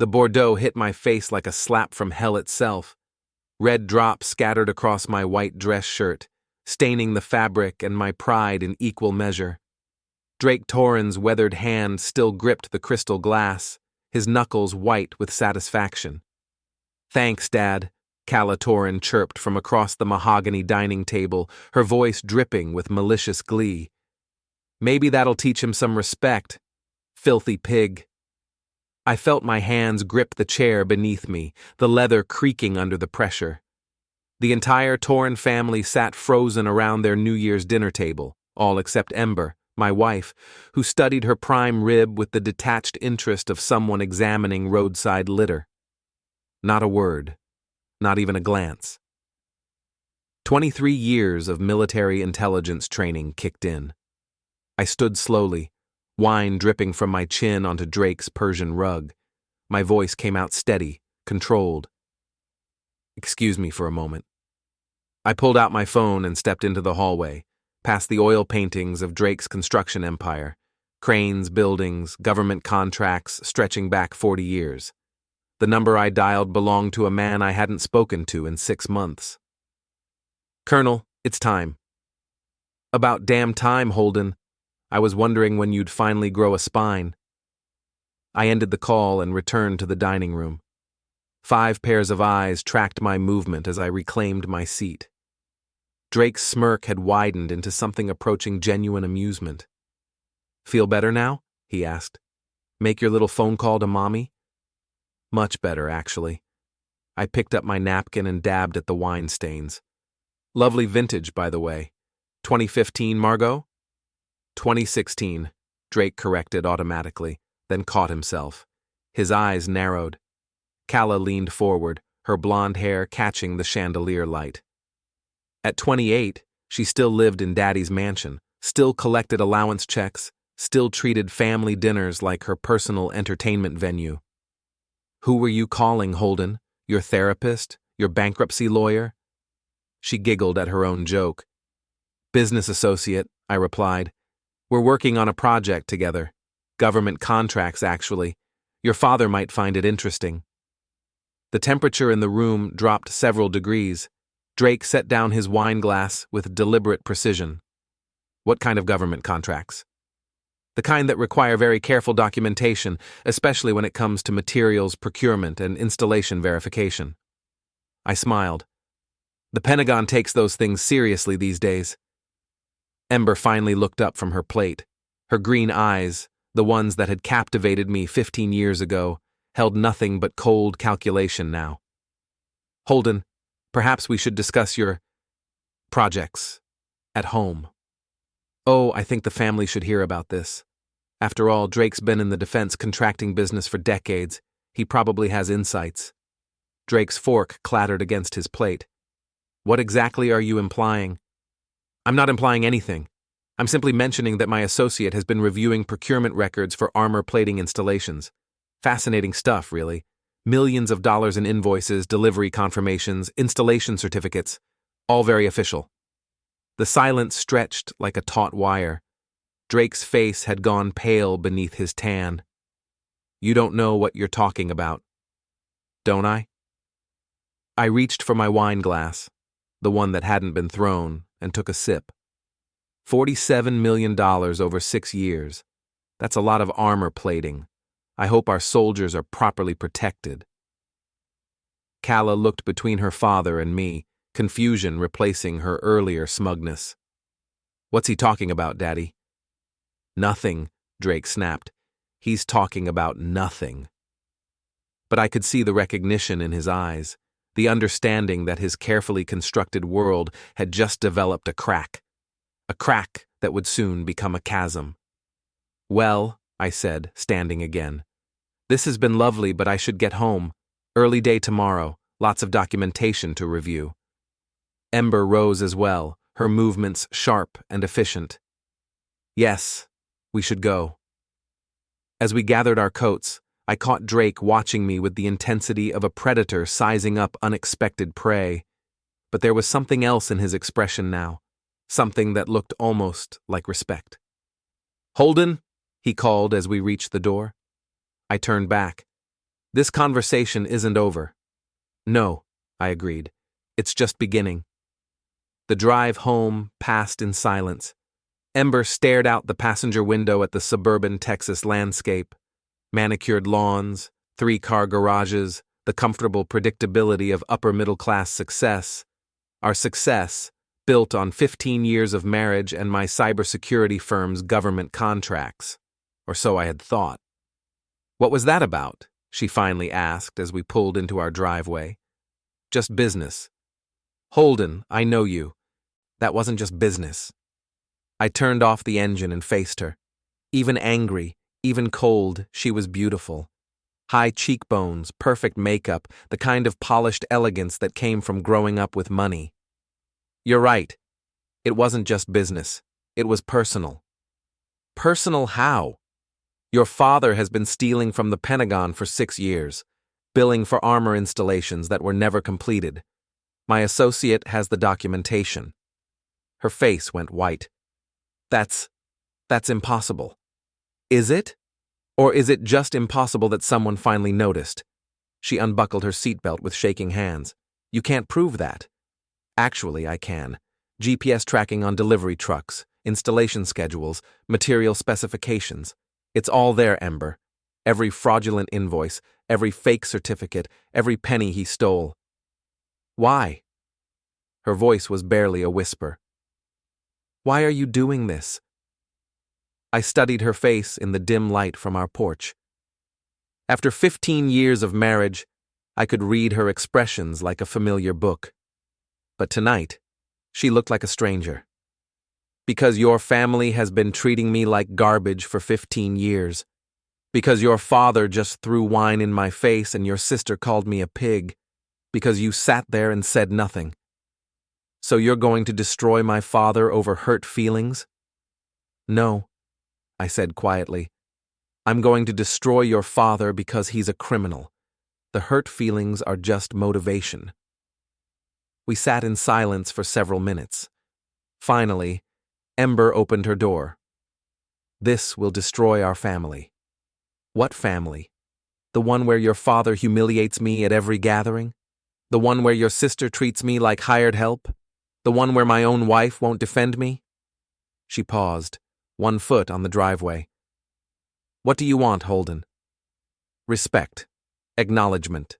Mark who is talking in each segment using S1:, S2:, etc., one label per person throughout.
S1: The Bordeaux hit my face like a slap from hell itself. Red drops scattered across my white dress shirt, staining the fabric and my pride in equal measure. Drake Torrin's weathered hand still gripped the crystal glass, his knuckles white with satisfaction. "Thanks, Dad," Calla Torrin chirped from across the mahogany dining table, her voice dripping with malicious glee. "Maybe that'll teach him some respect. Filthy pig." I felt my hands grip the chair beneath me, the leather creaking under the pressure. The entire Torrin family sat frozen around their New Year's dinner table, all except Ember, my wife, who studied her prime rib with the detached interest of someone examining roadside litter. Not a word, not even a glance. 23 years of military intelligence training kicked in. I stood slowly, wine dripping from my chin onto Drake's Persian rug. My voice came out steady, controlled. "Excuse me for a moment." I pulled out my phone and stepped into the hallway, past the oil paintings of Drake's construction empire, cranes, buildings, government contracts stretching back 40 years. The number I dialed belonged to a man I hadn't spoken to in 6 months. "Colonel, it's time." "About damn time, Holden. I was wondering when you'd finally grow a spine." I ended the call and returned to the dining room. 5 pairs of eyes tracked my movement as I reclaimed my seat. Drake's smirk had widened into something approaching genuine amusement. "Feel better now?" he asked. "Make your little phone call to Mommy?" "Much better, actually." I picked up my napkin and dabbed at the wine stains. "Lovely vintage, by the way. 2015, Margot?" 2016, Drake corrected automatically, then caught himself. His eyes narrowed. Calla leaned forward, her blonde hair catching the chandelier light. At 28, she still lived in Daddy's mansion, still collected allowance checks, still treated family dinners like her personal entertainment venue. "Who were you calling, Holden? Your therapist? Your bankruptcy lawyer?" She giggled at her own joke. "Business associate," I replied. "We're working on a project together. Government contracts, actually. Your father might find it interesting." The temperature in the room dropped several degrees. Drake set down his wine glass with deliberate precision. "What kind of government contracts?" "The kind that require very careful documentation, especially when it comes to materials procurement and installation verification." I smiled. "The Pentagon takes those things seriously these days." Ember finally looked up from her plate. Her green eyes, the ones that had captivated me 15 years ago, held nothing but cold calculation now. "Holden, perhaps we should discuss your projects at home." "Oh, I think the family should hear about this. After all, Drake's been in the defense contracting business for decades. He probably has insights." Drake's fork clattered against his plate. "What exactly are you implying?" "I'm not implying anything. I'm simply mentioning that my associate has been reviewing procurement records for armor plating installations. Fascinating stuff, really. Millions of dollars in invoices, delivery confirmations, installation certificates, all very official." The silence stretched like a taut wire. Drake's face had gone pale beneath his tan. "You don't know what you're talking about." "Don't I?" I reached for my wine glass, the one that hadn't been thrown, and took a sip. $47 million over 6 years. That's a lot of armor plating. I hope our soldiers are properly protected. Calla looked between her father and me, confusion replacing her earlier smugness. "What's he talking about, Daddy?" "Nothing," Drake snapped. "He's talking about nothing." But I could see the recognition in his eyes, the understanding that his carefully constructed world had just developed a crack that would soon become a chasm. "Well," I said, standing again, "this has been lovely, but I should get home. Early day tomorrow, lots of documentation to review." Ember rose as well, her movements sharp and efficient. "Yes, we should go." As we gathered our coats, I caught Drake watching me with the intensity of a predator sizing up unexpected prey. But there was something else in his expression now, something that looked almost like respect. "Holden," he called as we reached the door. I turned back. This conversation isn't over. No, I agreed. It's just beginning. The drive home passed in silence. Ember stared out the passenger window at the suburban Texas landscape. Manicured lawns, three-car garages, the comfortable predictability of upper-middle-class success. Our success, built on 15 years of marriage and my cybersecurity firm's government contracts. Or so I had thought. "What was that about?" she finally asked as we pulled into our driveway. "Just business." "Holden, I know you. That wasn't just business." I turned off the engine and faced her. Even angry, even cold, she was beautiful. High cheekbones, perfect makeup, the kind of polished elegance that came from growing up with money. "You're right. It wasn't just business. It was personal." "Personal how?" "Your father has been stealing from the Pentagon for 6 years, billing for armor installations that were never completed. My associate has the documentation." Her face went white. That's impossible." "Is it? Or is it just impossible that someone finally noticed?" She unbuckled her seatbelt with shaking hands. "You can't prove that." "Actually, I can. GPS tracking on delivery trucks, installation schedules, material specifications. It's all there, Ember. Every fraudulent invoice, every fake certificate, every penny he stole." "Why?" Her voice was barely a whisper. "Why are you doing this?" I studied her face in the dim light from our porch. After 15 years of marriage, I could read her expressions like a familiar book. But tonight, she looked like a stranger. "Because your family has been treating me like garbage for 15 years. Because your father just threw wine in my face and your sister called me a pig. Because you sat there and said nothing. So you're going to destroy my father over hurt feelings?" "No," I said quietly. "I'm going to destroy your father because he's a criminal. The hurt feelings are just motivation." We sat in silence for several minutes. Finally, Ember opened her door. "This will destroy our family." "What family? The one where your father humiliates me at every gathering? The one where your sister treats me like hired help? The one where my own wife won't defend me?" She paused, one foot on the driveway. "What do you want, Holden?" "Respect. Acknowledgement.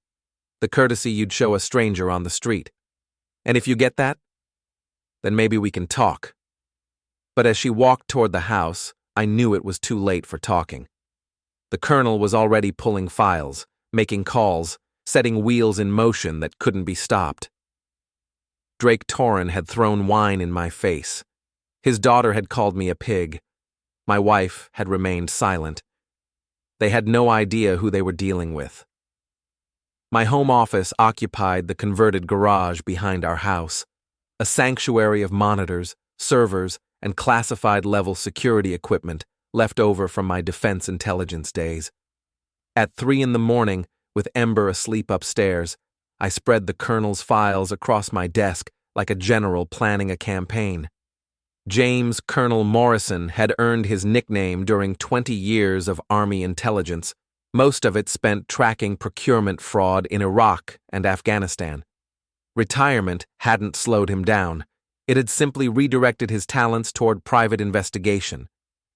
S1: The courtesy you'd show a stranger on the street. And if you get that, then maybe we can talk." But as she walked toward the house, I knew it was too late for talking. The colonel was already pulling files, making calls, setting wheels in motion that couldn't be stopped. Drake Torrin had thrown wine in my face. His daughter had called me a pig. My wife had remained silent. They had no idea who they were dealing with. My home office occupied the converted garage behind our house, a sanctuary of monitors, servers, and classified-level security equipment left over from my defense intelligence days. At 3 a.m, with Ember asleep upstairs, I spread the colonel's files across my desk like a general planning a campaign. James Colonel Morrison had earned his nickname during 20 years of Army intelligence, most of it spent tracking procurement fraud in Iraq and Afghanistan. Retirement hadn't slowed him down. It had simply redirected his talents toward private investigation.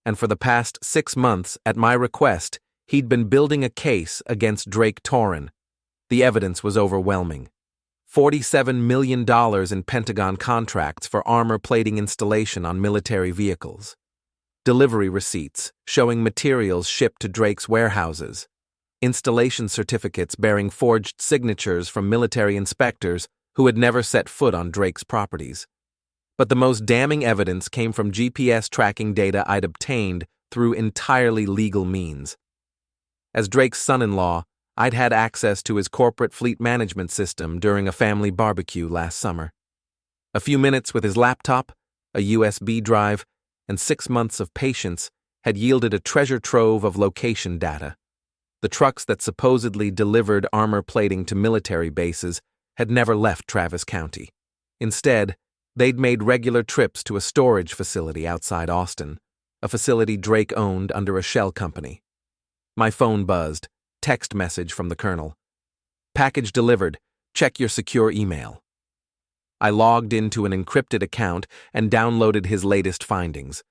S1: And for the past 6 months, at my request, he'd been building a case against Drake Torrin. The evidence was overwhelming. $47 million in Pentagon contracts for armor plating installation on military vehicles. Delivery receipts showing materials shipped to Drake's warehouses. Installation certificates bearing forged signatures from military inspectors who had never set foot on Drake's properties. But the most damning evidence came from GPS tracking data I'd obtained through entirely legal means. As Drake's son-in-law, I'd had access to his corporate fleet management system during a family barbecue last summer. A few minutes with his laptop, a USB drive, and 6 months of patience had yielded a treasure trove of location data. The trucks that supposedly delivered armor plating to military bases had never left Travis County. Instead, they'd made regular trips to a storage facility outside Austin, a facility Drake owned under a shell company. My phone buzzed, Text message from the colonel. Package delivered. Check your secure email. I logged into an encrypted account and downloaded his latest findings.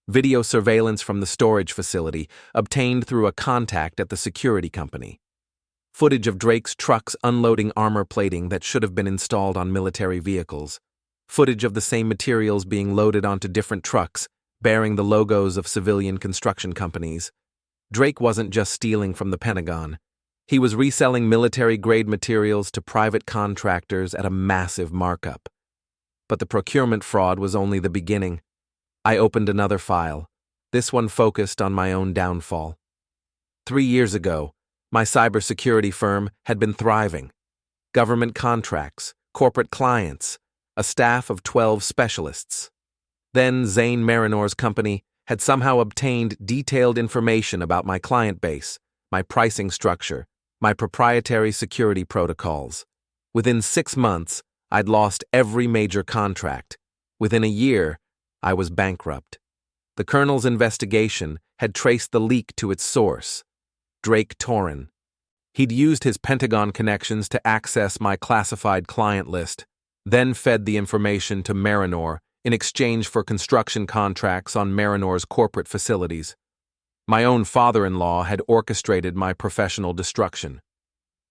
S1: Video surveillance from the storage facility, obtained through a contact at the security company. Footage of Drake's trucks unloading armor plating that should have been installed on military vehicles. Footage of the same materials being loaded onto different trucks, bearing the logos of civilian construction companies. Drake wasn't just stealing from the Pentagon. He was reselling military-grade materials to private contractors at a massive markup. But the procurement fraud was only the beginning. I opened another file, this one focused on my own downfall. 3 years ago, my cybersecurity firm had been thriving. Government contracts, corporate clients, a staff of 12 specialists. Then Zane Marinor's company had somehow obtained detailed information about my client base, my pricing structure, my proprietary security protocols. Within 6 months, I'd lost every major contract. Within a year, I was bankrupt. The colonel's investigation had traced the leak to its source, Drake Torrin. He'd used his Pentagon connections to access my classified client list, then fed the information to Marinor in exchange for construction contracts on Marinor's corporate facilities. My own father-in-law had orchestrated my professional destruction.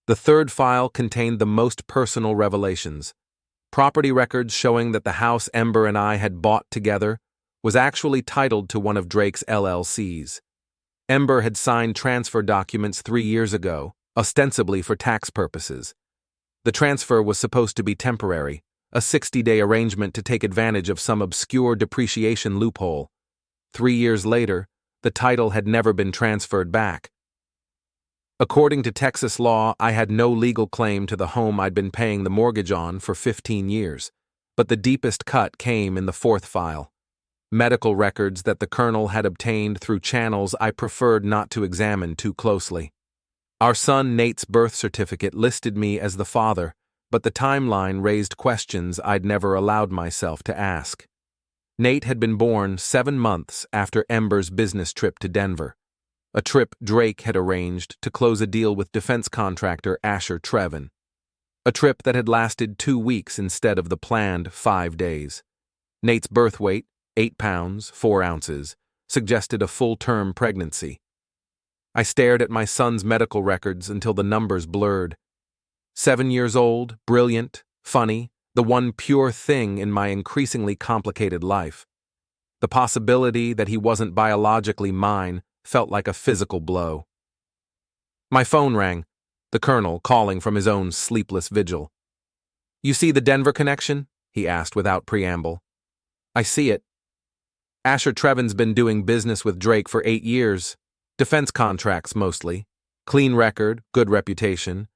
S1: The third file contained the most personal revelations. Property records showing that the house Ember and I had bought together was actually titled to one of Drake's LLCs. Ember had signed transfer documents 3 years ago, ostensibly for tax purposes. The transfer was supposed to be temporary, a 60-day arrangement to take advantage of some obscure depreciation loophole. 3 years later, the title had never been transferred back. According to Texas law, I had no legal claim to the home I'd been paying the mortgage on for 15 years, but the deepest cut came in the fourth file. Medical records that the colonel had obtained through channels I preferred not to examine too closely. Our son Nate's birth certificate listed me as the father, but the timeline raised questions I'd never allowed myself to ask. Nate had been born 7 months after Ember's business trip to Denver, a trip Drake had arranged to close a deal with defense contractor Asher Trevin, a trip that had lasted 2 weeks instead of the planned 5 days. Nate's birth weight, 8 pounds, 4 ounces, suggested a full-term pregnancy. I stared at my son's medical records until the numbers blurred. 7 years old, brilliant, funny, the one pure thing in my increasingly complicated life. The possibility that he wasn't biologically mine felt like a physical blow. My phone rang, the colonel calling from his own sleepless vigil. "You see the Denver connection?" he asked without preamble. "I see it. Asher Trevin's been doing business with Drake for 8 years. Defense contracts mostly. Clean record, good reputation.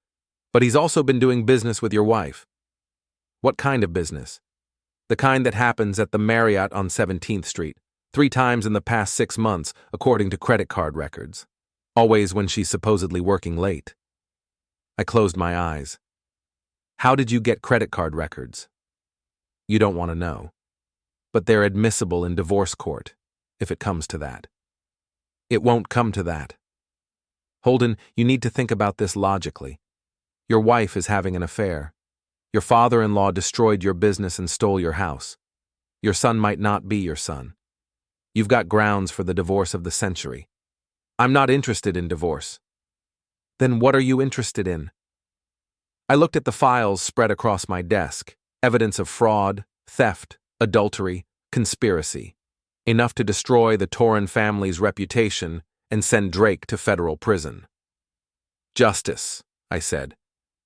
S1: But he's also been doing business with your wife." "What kind of business?" "The kind that happens at the Marriott on 17th Street, 3 times in the past 6 months, according to credit card records. Always when she's supposedly working late." I closed my eyes. "How did you get credit card records?" "You don't want to know. But they're admissible in divorce court, if it comes to that." "It won't come to that. Holden, you need to think about this logically. Your wife is having an affair. Your father-in-law destroyed your business and stole your house. Your son might not be your son. You've got grounds for the divorce of the century. I'm not interested in divorce." "Then what are you interested in?" I looked at the files spread across my desk, evidence of fraud, theft, adultery, conspiracy, enough to destroy the Torrin family's reputation and send Drake to federal prison. "Justice," I said.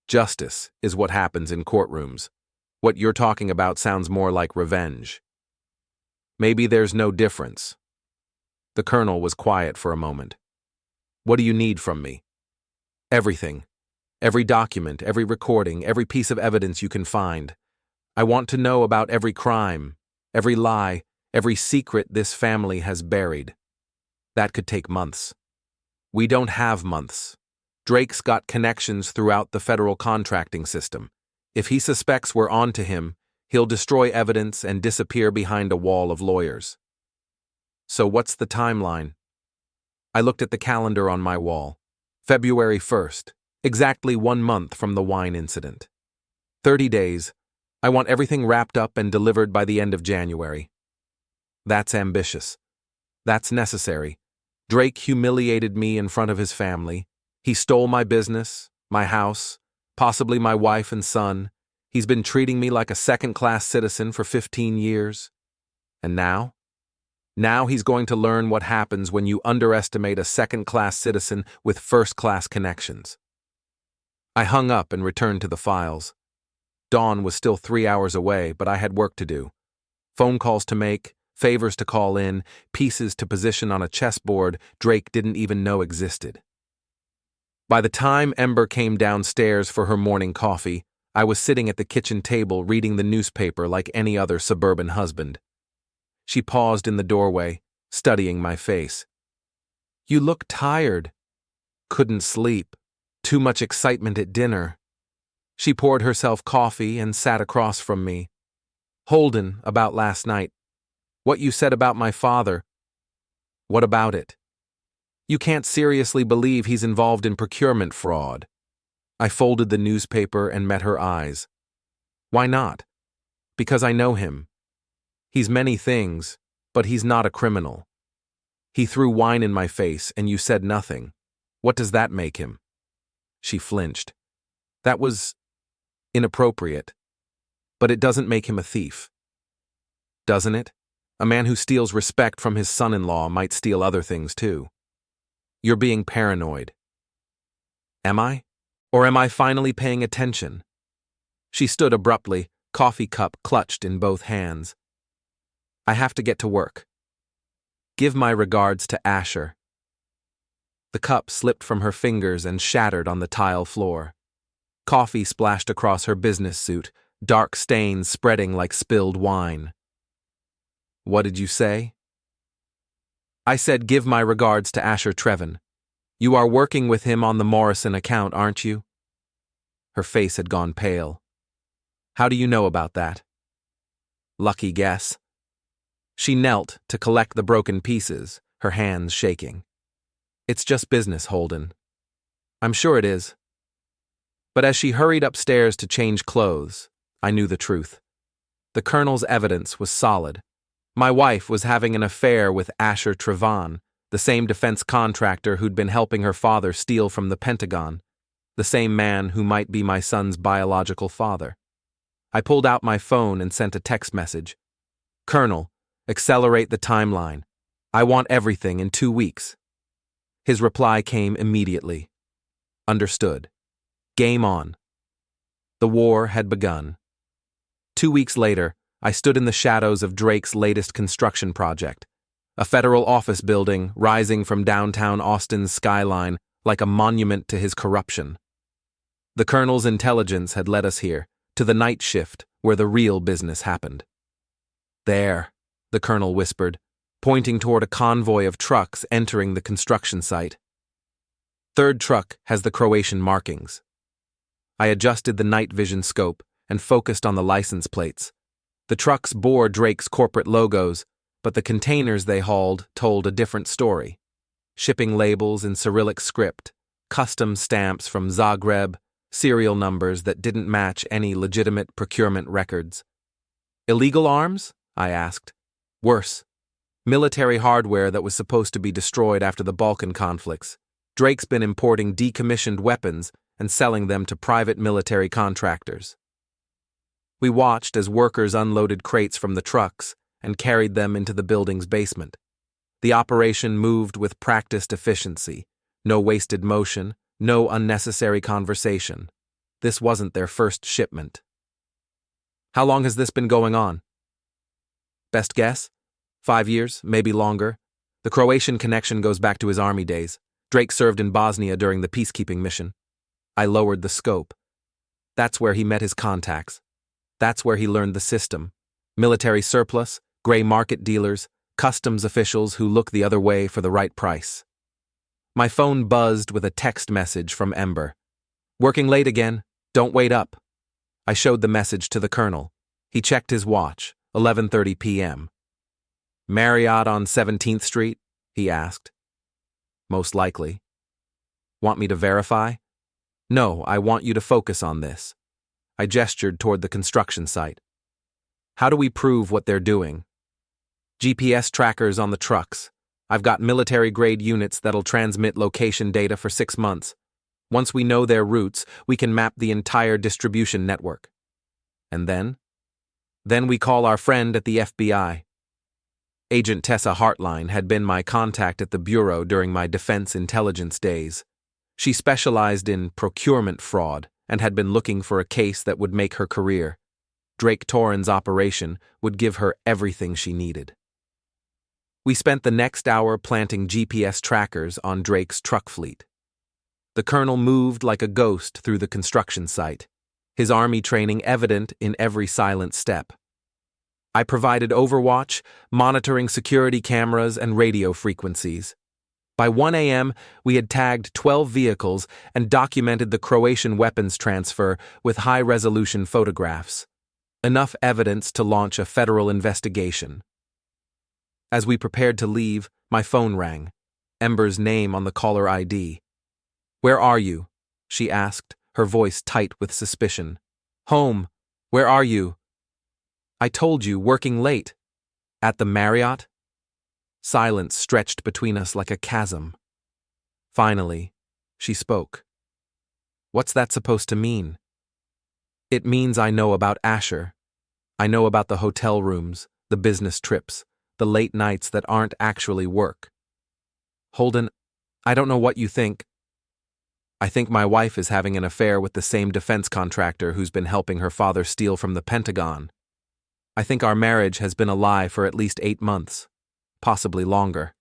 S1: "Justice is what happens in courtrooms. What you're talking about sounds more like revenge." "Maybe there's no difference." The colonel was quiet for a moment. "What do you need from me?" "Everything. Every document, every recording, every piece of evidence you can find. I want to know about every crime, every lie, every secret this family has buried. That could take months." "We don't have months. Drake's got connections throughout the federal contracting system. If he suspects we're on to him, he'll destroy evidence and disappear behind a wall of lawyers." "So what's the timeline?" I looked at the calendar on my wall. February 1st, exactly 1 month from the wine incident. 30 days. I want everything wrapped up and delivered by the end of January. That's ambitious. That's necessary. Drake humiliated me in front of his family. He stole my business, my house, possibly my wife and son. He's been treating me like a second-class citizen for 15 years. And now? Now he's going to learn what happens when you underestimate a second-class citizen with first-class connections. I hung up and returned to the files. Dawn was still 3 hours away, but I had work to do. Phone calls to make, favors to call in, pieces to position on a chessboard Drake didn't even know existed. By the time Ember came downstairs for her morning coffee, I was sitting at the kitchen table reading the newspaper like any other suburban husband. She paused in the doorway, studying my face. "You look tired." "Couldn't sleep. Too much excitement at dinner." She poured herself coffee and sat across from me. "Holden, about last night. What you said about my father." "What about it?" "You can't seriously believe he's involved in procurement fraud." I folded the newspaper and met her eyes. "Why not?" "Because I know him. He's many things, but he's not a criminal. He threw wine in my face and you said nothing. What does that make him?" She flinched. "That was inappropriate. But it doesn't make him a thief." "Doesn't it? A man who steals respect from his son-in-law might steal other things too." "You're being paranoid." "Am I? Or am I finally paying attention?" She stood abruptly, coffee cup clutched in both hands. "I have to get to work. Give my regards to Asher." The cup slipped from her fingers and shattered on the tile floor. Coffee splashed across her business suit, dark stains spreading like spilled wine. "What did you say?" "I said give my regards to Asher Trevin. You are working with him on the Morrison account, aren't you?" Her face had gone pale. "How do you know about that?" "Lucky guess." She knelt to collect the broken pieces, her hands shaking. "It's just business, Holden." "I'm sure it is." But as she hurried upstairs to change clothes, I knew the truth. The Colonel's evidence was solid. My wife was having an affair with Asher Trevin, the same defense contractor who'd been helping her father steal from the Pentagon, the same man who might be my son's biological father. I pulled out my phone and sent a text message. "Colonel, accelerate the timeline. I want everything in 2 weeks." His reply came immediately. "Understood. Game on." The war had begun. 2 weeks later, I stood in the shadows of Drake's latest construction project, a federal office building rising from downtown Austin's skyline like a monument to his corruption. The Colonel's intelligence had led us here, to the night shift where the real business happened. "There," the Colonel whispered, pointing toward a convoy of trucks entering the construction site. "Third truck has the Croatian markings." I adjusted the night vision scope and focused on the license plates. The trucks bore Drake's corporate logos, but the containers they hauled told a different story. Shipping labels in Cyrillic script, custom stamps from Zagreb, serial numbers that didn't match any legitimate procurement records. "Illegal arms?" I asked. "Worse. Military hardware that was supposed to be destroyed after the Balkan conflicts. Drake's been importing decommissioned weapons and selling them to private military contractors." We watched as workers unloaded crates from the trucks and carried them into the building's basement. The operation moved with practiced efficiency. No wasted motion, no unnecessary conversation. This wasn't their first shipment. "How long has this been going on?" "Best guess? 5 years, maybe longer. The Croatian connection goes back to his army days. Drake served in Bosnia during the peacekeeping mission." I lowered the scope. "That's where he met his contacts. That's where he learned the system. Military surplus, gray market dealers, customs officials who look the other way for the right price." My phone buzzed with a text message from Ember. "Working late again. Don't wait up." I showed the message to the Colonel. He checked his watch, 11:30 p.m. "Marriott on 17th Street?" he asked. "Most likely." Want me to verify? No, I want you to focus on this. I gestured toward the construction site. How do we prove what they're doing? GPS trackers on the trucks. I've got military-grade units that'll transmit location data for 6 months. Once we know their routes, we can map the entire distribution network. And then? Then we call our friend at the FBI. Agent Tessa Hartline had been my contact at the Bureau during my defense intelligence days. She specialized in procurement fraud and had been looking for a case that would make her career. Drake Torrin's operation would give her everything she needed. We spent the next hour planting GPS trackers on Drake's truck fleet. The colonel moved like a ghost through the construction site, his army training evident in every silent step. I provided overwatch, monitoring security cameras and radio frequencies. By 1 a.m., we had tagged 12 vehicles and documented the Croatian weapons transfer with high-resolution photographs. Enough evidence to launch a federal investigation. As we prepared to leave, my phone rang. Ember's name on the caller ID. "Where are you?" she asked, her voice tight with suspicion. "Home. Where are you?" "I told you, working late." "At the Marriott?" Silence stretched between us like a chasm. Finally, she spoke. "What's that supposed to mean?" "It means I know about Asher. I know about the hotel rooms, the business trips, the late nights that aren't actually work. Holden, I don't know what you think. I think my wife is having an affair with the same defense contractor who's been helping her father steal from the Pentagon. I think our marriage has been a lie for at least 8 months, possibly longer."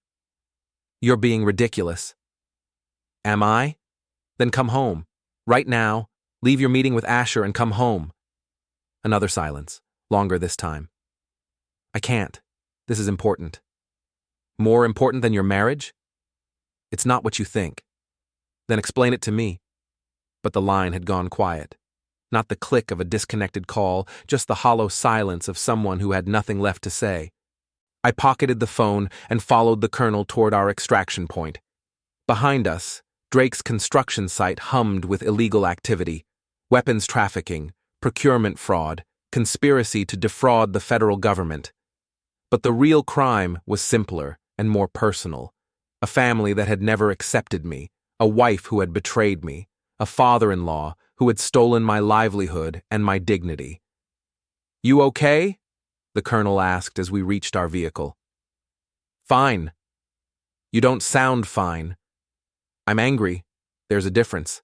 S1: "You're being ridiculous." "Am I? Then come home. Right now. Leave your meeting with Asher and come home." Another silence, longer this time. "I can't. This is important." "More important than your marriage?" "It's not what you think." "Then explain it to me." But the line had gone quiet. Not the click of a disconnected call, just the hollow silence of someone who had nothing left to say. I pocketed the phone and followed the colonel toward our extraction point. Behind us, Drake's construction site hummed with illegal activity, weapons trafficking, procurement fraud, conspiracy to defraud the federal government. But the real crime was simpler and more personal. A family that had never accepted me, a wife who had betrayed me, a father-in-law who had stolen my livelihood and my dignity. "You okay?" the colonel asked as we reached our vehicle. "Fine." "You don't sound fine." "I'm angry. There's a difference."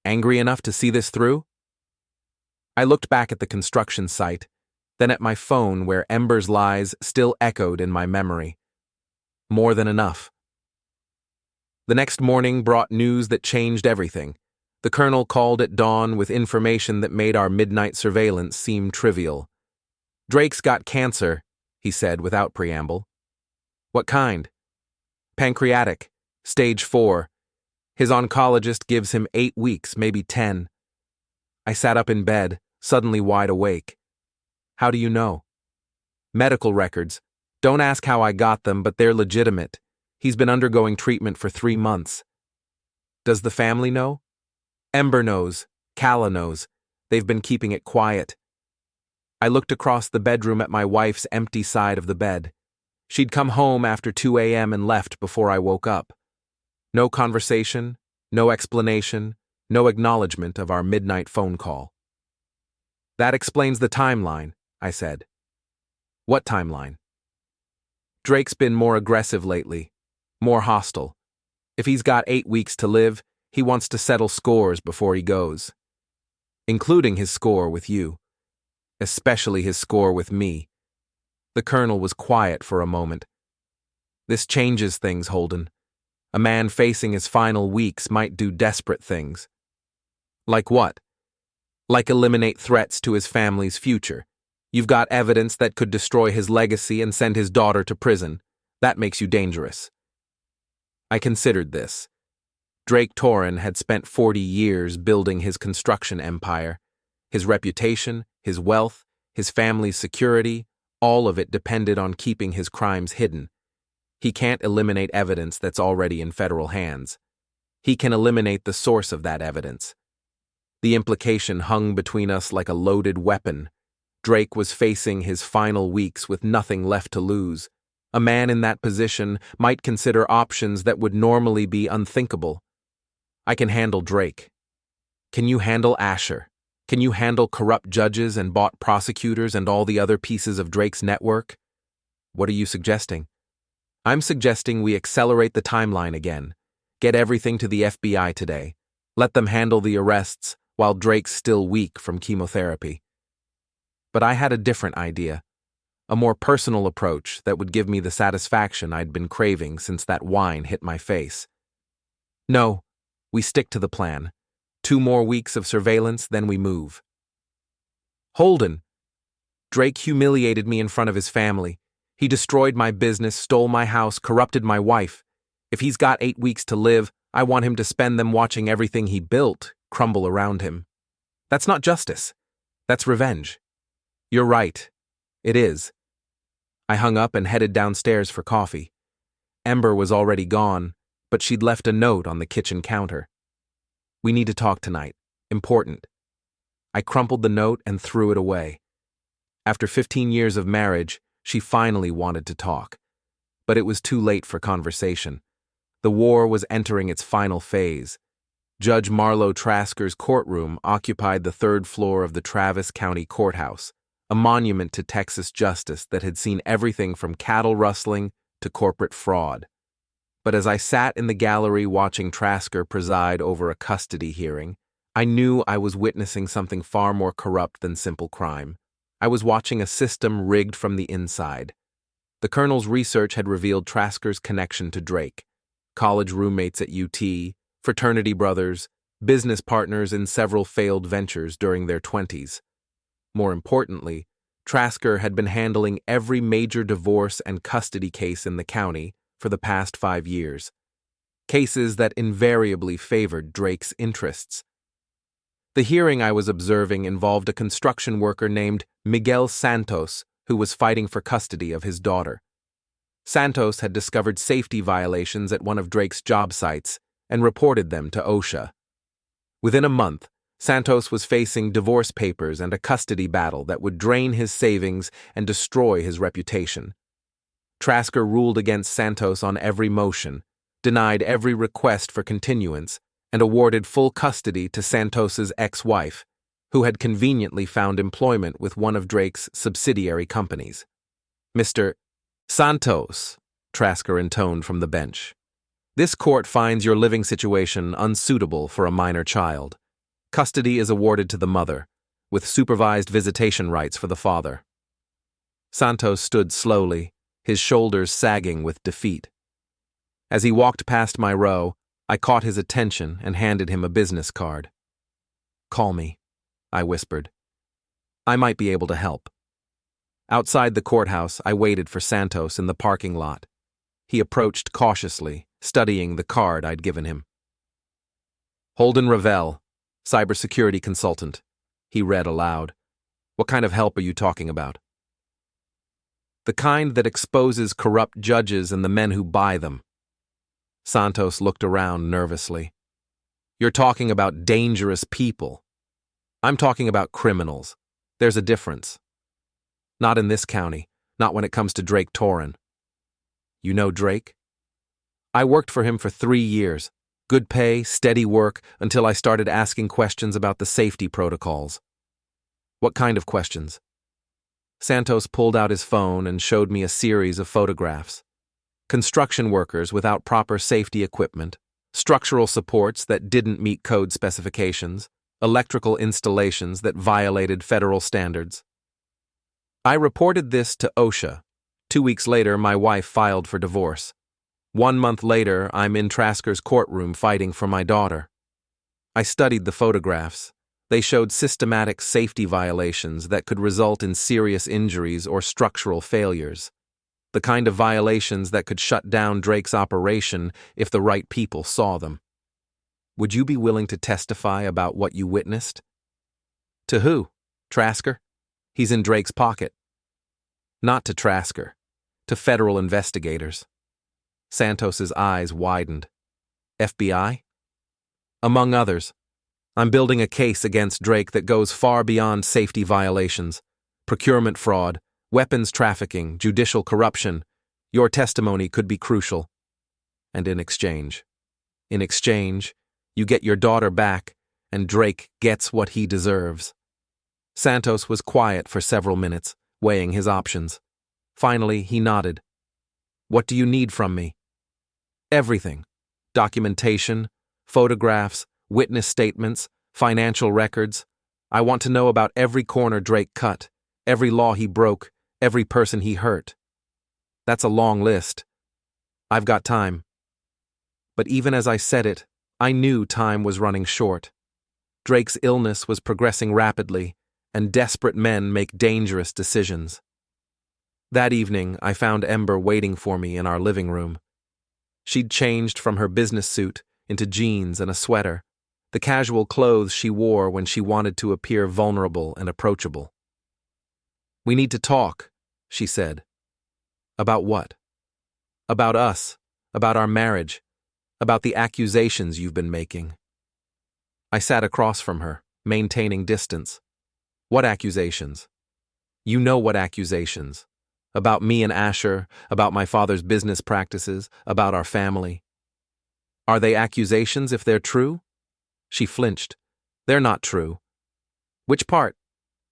S1: "Angry enough to see this through?" I looked back at the construction site, then at my phone where Ember's lies still echoed in my memory. More than enough. The next morning brought news that changed everything. The colonel called at dawn with information that made our midnight surveillance seem trivial. "Drake's got cancer," he said without preamble. "What kind?" "Pancreatic, stage 4. His oncologist gives him 8 weeks, maybe 10. I sat up in bed, suddenly wide awake. "How do you know?" "Medical records. Don't ask how I got them, but they're legitimate. He's been undergoing treatment for 3 months. "Does the family know?" "Ember knows. Calla knows. They've been keeping it quiet." I looked across the bedroom at my wife's empty side of the bed. She'd come home after 2 a.m. and left before I woke up. No conversation, no explanation, no acknowledgement of our midnight phone call. "That explains the timeline," I said. "What timeline?" "Drake's been more aggressive lately, more hostile. If he's got 8 weeks to live, he wants to settle scores before he goes. Including his score with you. Especially his score with me." The colonel was quiet for a moment. "This changes things, Holden. A man facing his final weeks might do desperate things." "Like what?" "Like eliminate threats to his family's future. You've got evidence that could destroy his legacy and send his daughter to prison. That makes you dangerous." I considered this. Drake Torrin had spent 40 years building his construction empire. His reputation, his wealth, his family's security, all of it depended on keeping his crimes hidden. He can't eliminate evidence that's already in federal hands. He can eliminate the source of that evidence. The implication hung between us like a loaded weapon. Drake was facing his final weeks with nothing left to lose. A man in that position might consider options that would normally be unthinkable. I can handle Drake. Can you handle Asher? Can you handle corrupt judges and bought prosecutors and all the other pieces of Drake's network? What are you suggesting? I'm suggesting we accelerate the timeline again. Get everything to the FBI today. Let them handle the arrests while Drake's still weak from chemotherapy. But I had a different idea. A more personal approach that would give me the satisfaction I'd been craving since that wine hit my face. No, we stick to the plan. 2 more weeks of surveillance, then we move. Holden. Drake humiliated me in front of his family. He destroyed my business, stole my house, corrupted my wife. If he's got 8 weeks to live, I want him to spend them watching everything he built crumble around him. That's not justice. That's revenge. You're right. It is. I hung up and headed downstairs for coffee. Ember was already gone, but she'd left a note on the kitchen counter. We need to talk tonight. Important. I crumpled the note and threw it away. After 15 years of marriage, she finally wanted to talk. But it was too late for conversation. The war was entering its final phase. Judge Marlo Trasker's courtroom occupied the 3rd floor of the Travis County Courthouse, a monument to Texas justice that had seen everything from cattle rustling to corporate fraud. But as I sat in the gallery watching Trasker preside over a custody hearing, I knew I was witnessing something far more corrupt than simple crime. I was watching a system rigged from the inside. The colonel's research had revealed Trasker's connection to Drake. College roommates at UT, fraternity brothers, business partners in several failed ventures during their 20s. More importantly, Trasker had been handling every major divorce and custody case in the county for the past 5 years. Cases that invariably favored Drake's interests. The hearing I was observing involved a construction worker named Miguel Santos who was fighting for custody of his daughter. Santos had discovered safety violations at one of Drake's job sites and reported them to OSHA. Within a month, Santos was facing divorce papers and a custody battle that would drain his savings and destroy his reputation. Trasker ruled against Santos on every motion, denied every request for continuance, and awarded full custody to Santos's ex-wife, who had conveniently found employment with one of Drake's subsidiary companies. Mr. Santos, Trasker intoned from the bench. This court finds your living situation unsuitable for a minor child. Custody is awarded to the mother, with supervised visitation rights for the father. Santos stood slowly, his shoulders sagging with defeat. As he walked past my row, I caught his attention and handed him a business card. "Call me," I whispered. "I might be able to help." Outside the courthouse, I waited for Santos in the parking lot. He approached cautiously, studying the card I'd given him. "Holden Ravel, cybersecurity consultant," he read aloud. "What kind of help are you talking about?" "The kind that exposes corrupt judges and the men who buy them." Santos looked around nervously. "You're talking about dangerous people. I'm talking about criminals. There's a difference. Not in this county, not when it comes to Drake Torrin." "You know Drake?" "I worked for him for 3 years. Good pay, steady work, until I started asking questions about the safety protocols." "What kind of questions?" Santos pulled out his phone and showed me a series of photographs. Construction workers without proper safety equipment, structural supports that didn't meet code specifications, electrical installations that violated federal standards. I reported this to OSHA. 2 weeks later, my wife filed for divorce. 1 month later, I'm in Trasker's courtroom fighting for my daughter. I studied the photographs. They showed systematic safety violations that could result in serious injuries or structural failures. The kind of violations that could shut down Drake's operation if the right people saw them. Would you be willing to testify about what you witnessed? To who? Trasker? He's in Drake's pocket. Not to Trasker. To federal investigators. Santos's eyes widened. FBI? Among others. I'm building a case against Drake that goes far beyond safety violations, procurement fraud, weapons trafficking, judicial corruption. Your testimony could be crucial. And in exchange, you get your daughter back, and Drake gets what he deserves. Santos was quiet for several minutes, weighing his options. Finally, he nodded. What do you need from me? Everything. Documentation, photographs, witness statements, financial records. I want to know about every corner Drake cut, every law he broke, every person he hurt. That's a long list. I've got time. But even as I said it, I knew time was running short. Drake's illness was progressing rapidly, and desperate men make dangerous decisions. That evening, I found Ember waiting for me in our living room. She'd changed from her business suit into jeans and a sweater, the casual clothes she wore when she wanted to appear vulnerable and approachable. We need to talk, she said. About what? About us, about our marriage, about the accusations you've been making. I sat across from her, maintaining distance. What accusations? You know what accusations. About me and Asher, about my father's business practices, about our family. Are they accusations if they're true? She flinched. They're not true. Which part?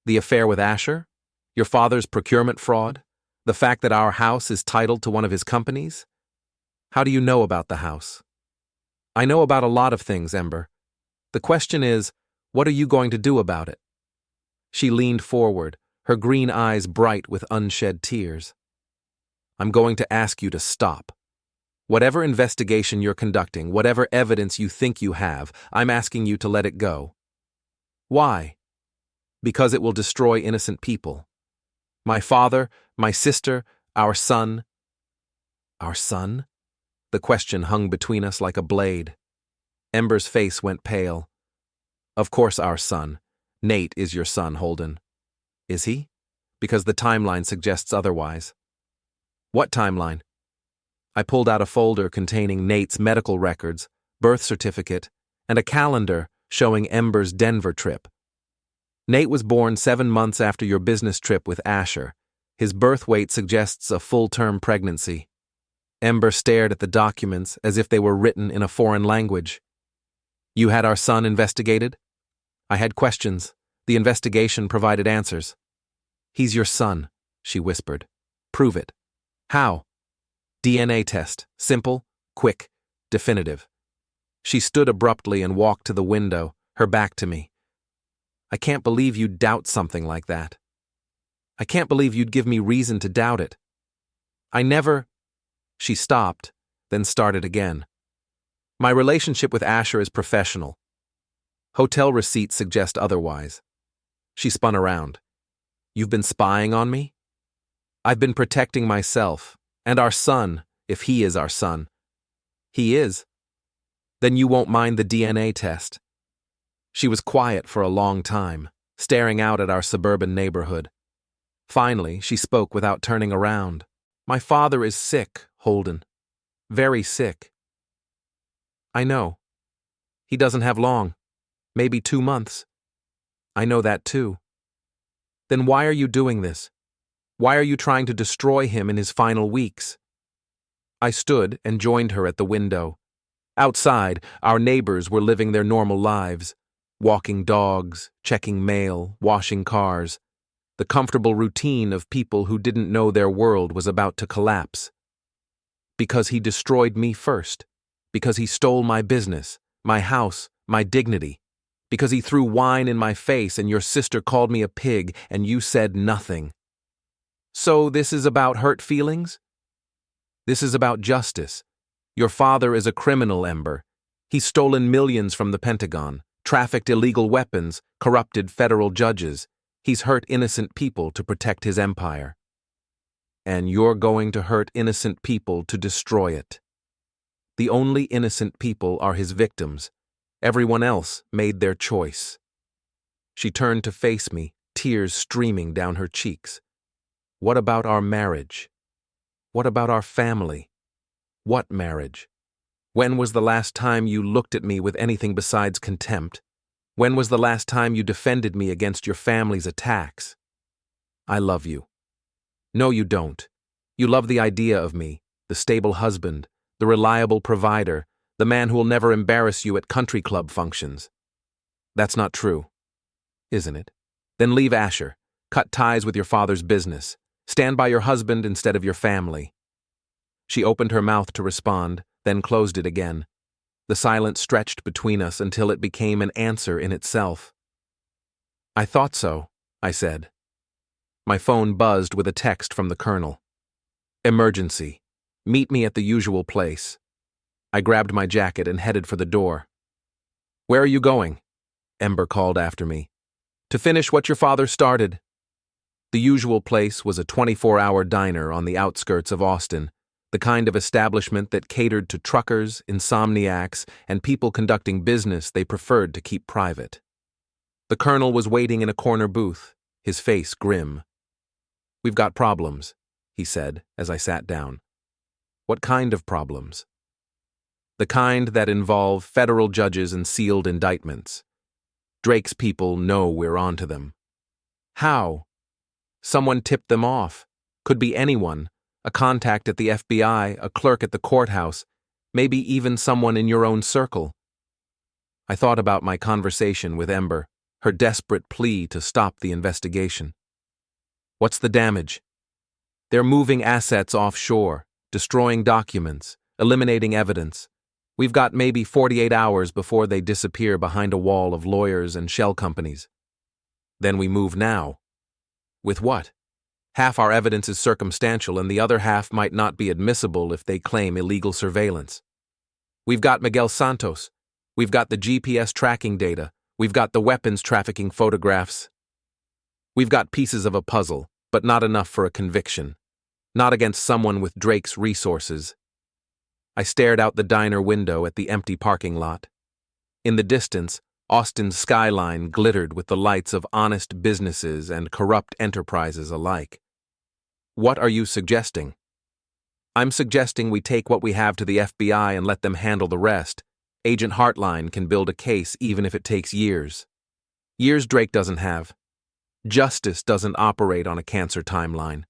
S1: The affair with Asher? Your father's procurement fraud? The fact that our house is titled to one of his companies? How do you know about the house? I know about a lot of things, Ember. The question is, what are you going to do about it? She leaned forward, her green eyes bright with unshed tears. I'm going to ask you to stop. Whatever investigation you're conducting, whatever evidence you think you have, I'm asking you to let it go. Why? Because it will destroy innocent people. My father, my sister, our son. Our son? The question hung between us like a blade. Ember's face went pale. Of course our son. Nate is your son, Holden. Is he? Because the timeline suggests otherwise. What timeline? I pulled out a folder containing Nate's medical records, birth certificate, and a calendar showing Ember's Denver trip. Nate was born 7 months after your business trip with Asher. His birth weight suggests a full-term pregnancy. Ember stared at the documents as if they were written in a foreign language. You had our son investigated? I had questions. The investigation provided answers. He's your son, she whispered. Prove it. How? DNA test. Simple, quick, definitive. She stood abruptly and walked to the window, her back to me. I can't believe you'd doubt something like that. I can't believe you'd give me reason to doubt it. I never... She stopped, then started again. My relationship with Asher is professional. Hotel receipts suggest otherwise. She spun around. You've been spying on me? I've been protecting myself, and our son, if he is our son. He is. Then you won't mind the DNA test. She was quiet for a long time, staring out at our suburban neighborhood. Finally, she spoke without turning around. My father is sick, Holden. Very sick. I know. He doesn't have long. Maybe 2 months. I know that too. Then why are you doing this? Why are you trying to destroy him in his final weeks? I stood and joined her at the window. Outside, our neighbors were living their normal lives, walking dogs, checking mail, washing cars, the comfortable routine of people who didn't know their world was about to collapse. Because he destroyed me first. Because he stole my business, my house, my dignity. Because he threw wine in my face and your sister called me a pig and you said nothing. So this is about hurt feelings? This is about justice. Your father is a criminal, Ember. He's stolen millions from the Pentagon, trafficked illegal weapons, corrupted federal judges. He's hurt innocent people to protect his empire. And you're going to hurt innocent people to destroy it. The only innocent people are his victims. Everyone else made their choice. She turned to face me, tears streaming down her cheeks. What about our marriage? What about our family? What marriage? When was the last time you looked at me with anything besides contempt? When was the last time you defended me against your family's attacks? I love you. No, you don't. You love the idea of me, the stable husband, the reliable provider, the man who will never embarrass you at country club functions. That's not true, isn't it? Then leave Asher. Cut ties with your father's business. Stand by your husband instead of your family. She opened her mouth to respond, then closed it again. The silence stretched between us until it became an answer in itself. I thought so, I said. My phone buzzed with a text from the colonel. Emergency. Meet me at the usual place. I grabbed my jacket and headed for the door. Where are you going? Ember called after me. To finish what your father started. The usual place was a 24-hour diner on the outskirts of Austin, the kind of establishment that catered to truckers, insomniacs, and people conducting business they preferred to keep private. The colonel was waiting in a corner booth, his face grim. We've got problems, he said as I sat down. What kind of problems? The kind that involve federal judges and sealed indictments. Drake's people know we're onto them. How? Someone tipped them off. Could be anyone. A contact at the FBI, a clerk at the courthouse, maybe even someone in your own circle. I thought about my conversation with Ember, her desperate plea to stop the investigation. What's the damage? They're moving assets offshore, destroying documents, eliminating evidence. We've got maybe 48 hours before they disappear behind a wall of lawyers and shell companies. Then we move now. With what? Half our evidence is circumstantial and the other half might not be admissible if they claim illegal surveillance. We've got Miguel Santos. We've got the GPS tracking data. We've got the weapons trafficking photographs. We've got pieces of a puzzle, but not enough for a conviction. Not against someone with Drake's resources. I stared out the diner window at the empty parking lot. In the distance, Austin's skyline glittered with the lights of honest businesses and corrupt enterprises alike. What are you suggesting? I'm suggesting we take what we have to the FBI and let them handle the rest. Agent Hartline can build a case even if it takes years. Years Drake doesn't have. Justice doesn't operate on a cancer timeline.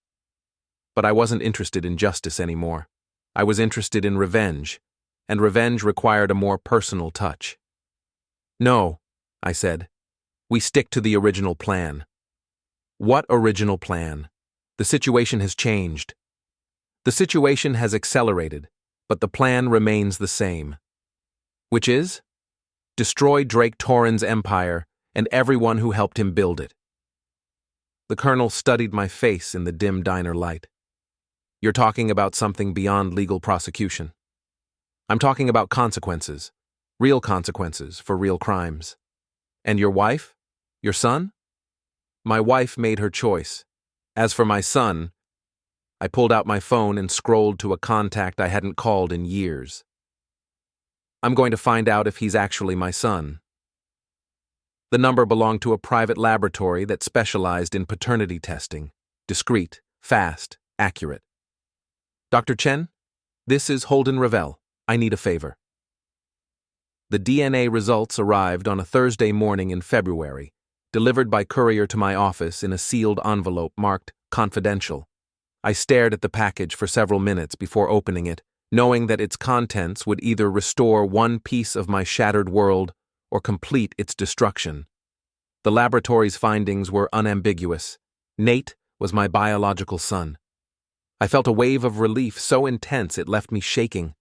S1: But I wasn't interested in justice anymore. I was interested in revenge, and revenge required a more personal touch. No, I said. We stick to the original plan. What original plan? The situation has changed. The situation has accelerated, but the plan remains the same. Which is? Destroy Drake Torrin's empire and everyone who helped him build it. The colonel studied my face in the dim diner light. You're talking about something beyond legal prosecution. I'm talking about consequences. Real consequences for real crimes. And your wife? Your son? My wife made her choice. As for my son, I pulled out my phone and scrolled to a contact I hadn't called in years. I'm going to find out if he's actually my son. The number belonged to a private laboratory that specialized in paternity testing. Discreet, fast, accurate. Dr. Chen, this is Holden Ravel. I need a favor. The DNA results arrived on a Thursday morning in February, delivered by courier to my office in a sealed envelope marked confidential. I stared at the package for several minutes before opening it, knowing that its contents would either restore one piece of my shattered world or complete its destruction. The laboratory's findings were unambiguous. Nate was my biological son. I felt a wave of relief so intense it left me shaking.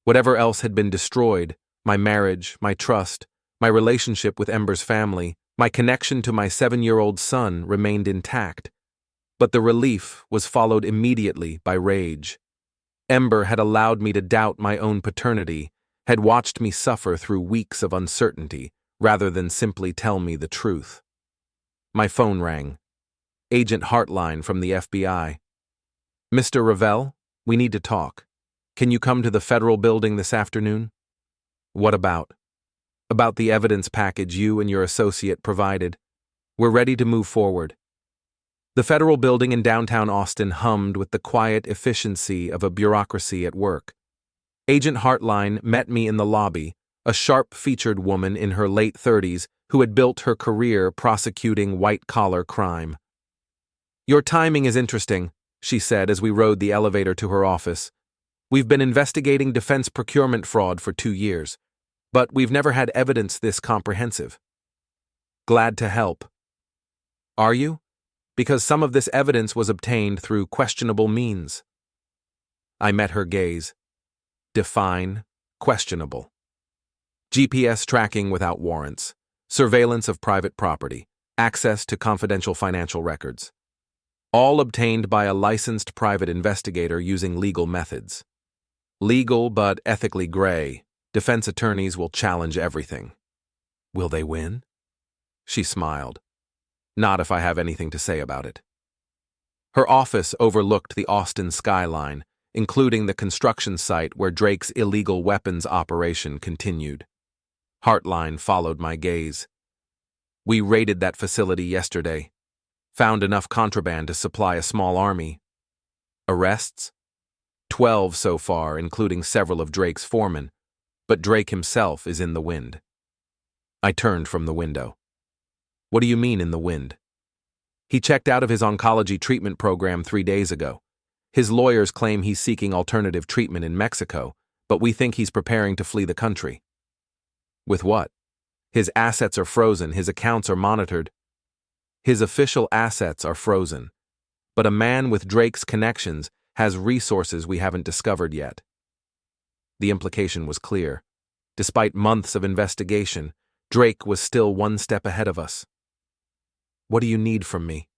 S1: Whatever else had been destroyed, my marriage, my trust, my relationship with Ember's family, my connection to my 7-year-old son remained intact. But the relief was followed immediately by rage. Ember had allowed me to doubt my own paternity, had watched me suffer through weeks of uncertainty, rather than simply tell me the truth. My phone rang. Agent Hartline from the FBI. Mr. Ravel, we need to talk. Can you come to the federal building this afternoon? What about? About the evidence package you and your associate provided. We're ready to move forward. The federal building in downtown Austin hummed with the quiet efficiency of a bureaucracy at work. Agent Hartline met me in the lobby, a sharp-featured woman in her late 30s who had built her career prosecuting white-collar crime. "Your timing is interesting," she said as we rode the elevator to her office. "We've been investigating defense procurement fraud for 2 years, but we've never had evidence this comprehensive." "Glad to help." "Are you? Because some of this evidence was obtained through questionable means." I met her gaze. Define questionable. GPS tracking without warrants, surveillance of private property, access to confidential financial records. All obtained by a licensed private investigator using legal methods. Legal but ethically gray, defense attorneys will challenge everything. Will they win? She smiled. Not if I have anything to say about it. Her office overlooked the Austin skyline, including the construction site where Drake's illegal weapons operation continued. Hartline followed my gaze. "We raided that facility yesterday. Found enough contraband to supply a small army." "Arrests?" 12 so far, including several of Drake's foremen, but Drake himself is in the wind. I turned from the window. "What do you mean in the wind?" "He checked out of his oncology treatment program 3 days ago. His lawyers claim he's seeking alternative treatment in Mexico, but we think he's preparing to flee the country." "With what?" "His assets are frozen, his accounts are monitored." "His official assets are frozen, but a man with Drake's connections has resources we haven't discovered yet." The implication was clear. Despite months of investigation, Drake was still one step ahead of us. "What do you need from me?"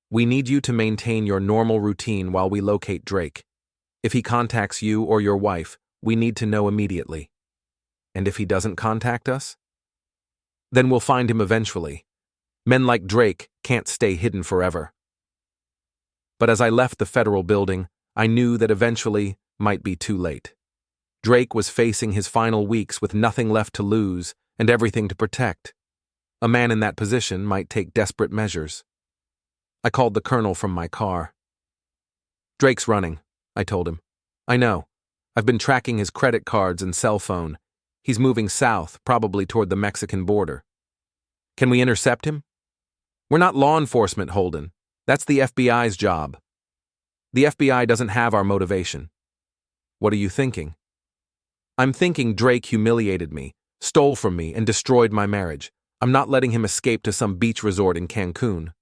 S1: "We need you to maintain your normal routine while we locate Drake. If he contacts you or your wife, we need to know immediately." "And if he doesn't contact us?" "Then we'll find him eventually. Men like Drake can't stay hidden forever." But as I left the federal building, I knew that eventually might be too late. Drake was facing his final weeks with nothing left to lose and everything to protect. A man in that position might take desperate measures. I called the colonel from my car. "Drake's running," I told him. "I know. I've been tracking his credit cards and cell phone. He's moving south, probably toward the Mexican border." "Can we intercept him?" "We're not law enforcement, Holden. That's the FBI's job." "The FBI doesn't have our motivation." "What are you thinking?" "I'm thinking Drake humiliated me, stole from me, and destroyed my marriage. I'm not letting him escape to some beach resort in Cancun."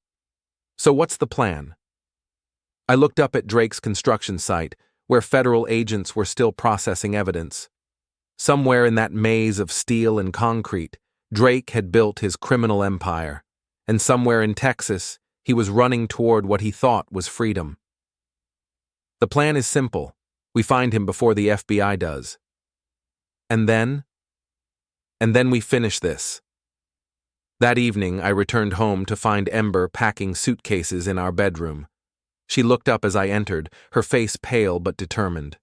S1: "So what's the plan?" I looked up at Drake's construction site, where federal agents were still processing evidence. Somewhere in that maze of steel and concrete, Drake had built his criminal empire, and somewhere in Texas, he was running toward what he thought was freedom. The plan is simple. We find him before the FBI does. And then we finish this. That evening, I returned home to find Ember packing suitcases in our bedroom. She looked up as I entered, her face pale but determined.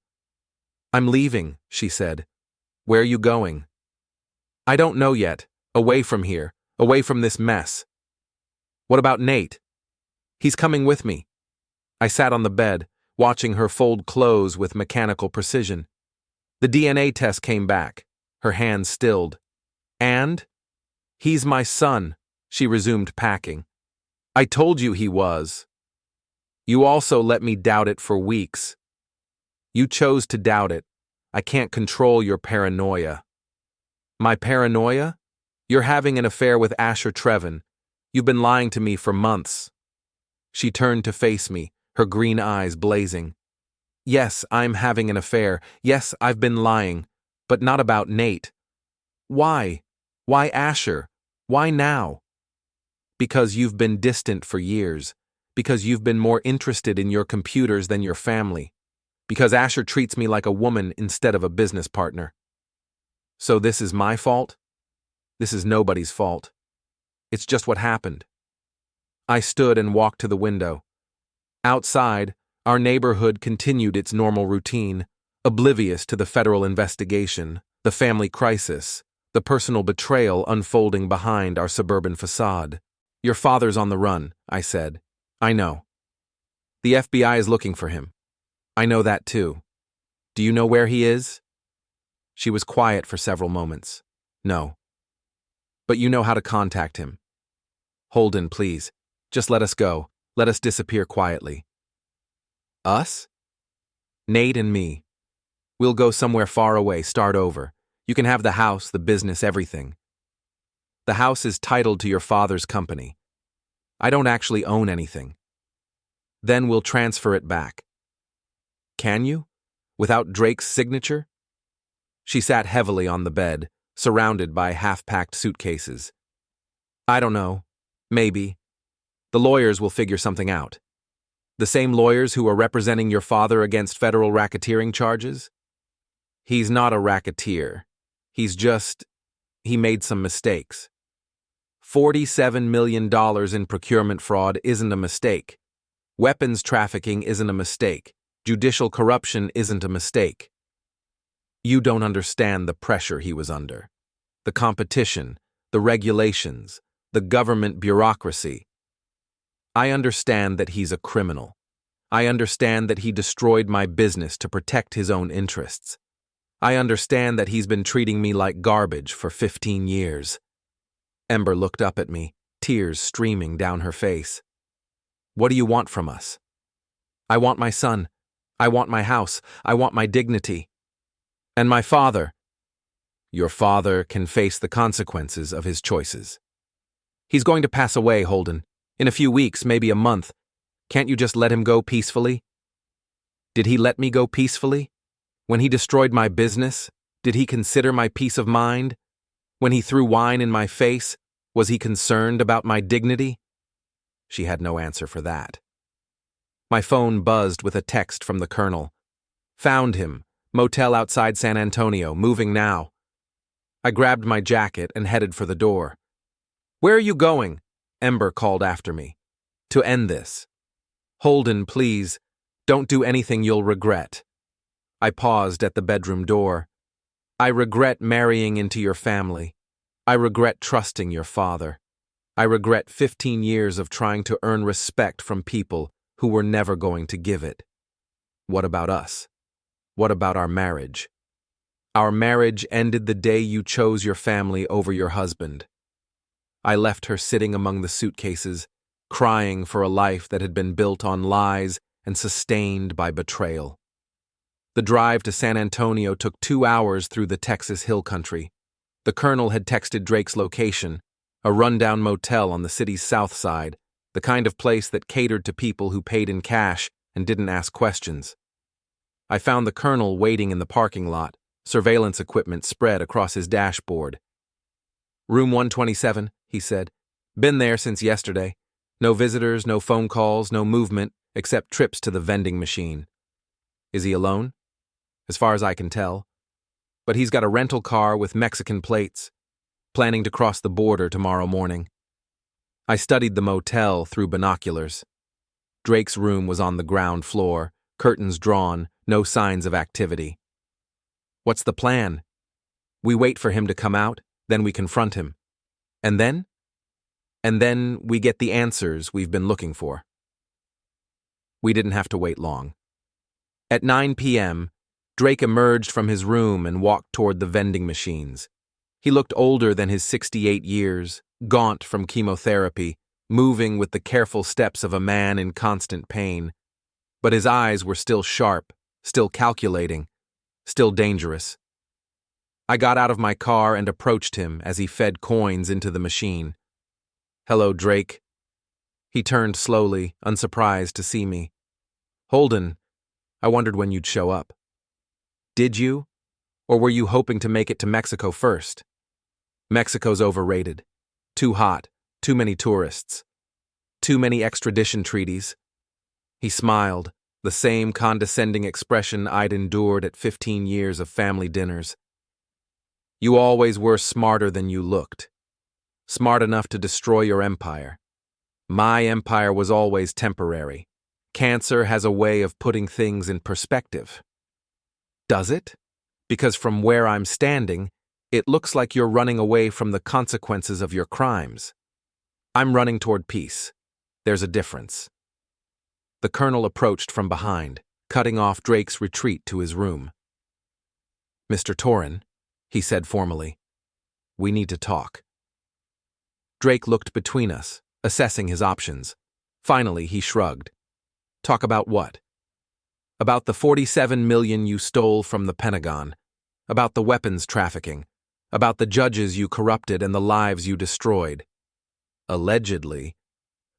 S1: "I'm leaving," she said. "Where are you going?" "I don't know yet. Away from here. Away from this mess." "What about Nate?" "He's coming with me." I sat on the bed, watching her fold clothes with mechanical precision. The DNA test came back. Her hands stilled. "And?" "He's my son," she resumed packing. "I told you he was." "You also let me doubt it for weeks." "You chose to doubt it. I can't control your paranoia." "My paranoia? You're having an affair with Asher Trevin. You've been lying to me for months." She turned to face me, her green eyes blazing. "Yes, I'm having an affair. Yes, I've been lying. But not about Nate." "Why? Why Asher? Why now?" "Because you've been distant for years. Because you've been more interested in your computers than your family. Because Asher treats me like a woman instead of a business partner." "So this is my fault?" "This is nobody's fault. It's just what happened." I stood and walked to the window. Outside, our neighborhood continued its normal routine, oblivious to the federal investigation, the family crisis, the personal betrayal unfolding behind our suburban facade. "Your father's on the run," I said. "I know. The FBI is looking for him." "I know that too." "Do you know where he is?" She was quiet for several moments. No. But you know how to contact him. Holden, please. Just let us go. Let us disappear quietly. Us? Nate and me. We'll go somewhere far away, start over. You can have the house, the business, everything. The house is titled to your father's company. I don't actually own anything. Then we'll transfer it back. Can you? Without Drake's signature? She sat heavily on the bed, surrounded by half-packed suitcases. I don't know. Maybe. The lawyers will figure something out. The same lawyers who are representing your father against federal racketeering charges? He's not a racketeer. He made some mistakes. $47 million in procurement fraud isn't a mistake. Weapons trafficking isn't a mistake. Judicial corruption isn't a mistake. You don't understand the pressure he was under. The competition, the regulations, the government bureaucracy. I understand that he's a criminal. I understand that he destroyed my business to protect his own interests. I understand that he's been treating me like garbage for 15 years. Ember looked up at me, tears streaming down her face. What do you want from us? I want my son. I want my house. I want my dignity. And my father. Your father can face the consequences of his choices. He's going to pass away, Holden. In a few weeks, maybe a month. Can't you just let him go peacefully? Did he let me go peacefully? When he destroyed my business, did he consider my peace of mind? When he threw wine in my face, was he concerned about my dignity? She had no answer for that. My phone buzzed with a text from the colonel. Found him. Motel outside San Antonio, moving now. I grabbed my jacket and headed for the door. Where are you going? Ember called after me. To end this. Holden, please, don't do anything you'll regret. I paused at the bedroom door. I regret marrying into your family. I regret trusting your father. I regret 15 years of trying to earn respect from people who were never going to give it. What about us? What about our marriage? Our marriage ended the day you chose your family over your husband. I left her sitting among the suitcases, crying for a life that had been built on lies and sustained by betrayal. The drive to San Antonio took 2 hours through the Texas hill country. The colonel had texted Drake's location, a rundown motel on the city's south side, the kind of place that catered to people who paid in cash and didn't ask questions. I found the colonel waiting in the parking lot, surveillance equipment spread across his dashboard. Room 127, he said. Been there since yesterday. No visitors, no phone calls, no movement, except trips to the vending machine. Is he alone? As far as I can tell. But he's got a rental car with Mexican plates, planning to cross the border tomorrow morning. I studied the motel through binoculars. Drake's room was on the ground floor, curtains drawn, no signs of activity. What's the plan? We wait for him to come out, then we confront him. And then? And then we get the answers we've been looking for. We didn't have to wait long. At 9 p.m., Drake emerged from his room and walked toward the vending machines. He looked older than his 68 years, gaunt from chemotherapy, moving with the careful steps of a man in constant pain. But his eyes were still sharp, still calculating, still dangerous. I got out of my car and approached him as he fed coins into the machine. Hello, Drake. He turned slowly, unsurprised to see me. Holden, I wondered when you'd show up. Did you? Or were you hoping to make it to Mexico first? Mexico's overrated. Too hot, too many tourists. Too many extradition treaties. He smiled, the same condescending expression I'd endured at 15 years of family dinners. You always were smarter than you looked. Smart enough to destroy your empire. My empire was always temporary. Cancer has a way of putting things in perspective. Does it? Because from where I'm standing, it looks like you're running away from the consequences of your crimes. I'm running toward peace. There's a difference. The colonel approached from behind, cutting off Drake's retreat to his room. Mr. Torrin, he said formally. We need to talk. Drake looked between us, assessing his options. Finally, he shrugged. Talk about what? About the 47 million you stole from the Pentagon. About the weapons trafficking. About the judges you corrupted and the lives you destroyed. Allegedly.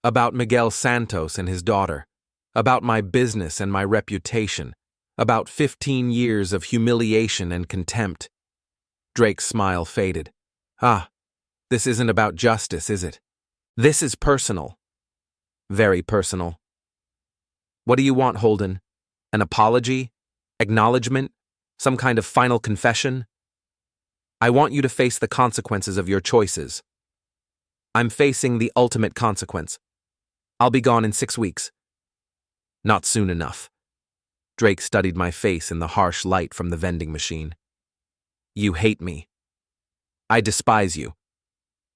S1: About Miguel Santos and his daughter. About my business and my reputation. About 15 years of humiliation and contempt. Drake's smile faded. Ah, this isn't about justice, is it? This is personal. Very personal. What do you want, Holden? An apology? Acknowledgement? Some kind of final confession? I want you to face the consequences of your choices. I'm facing the ultimate consequence. I'll be gone in 6 weeks. Not soon enough. Drake studied my face in the harsh light from the vending machine. You hate me. I despise you.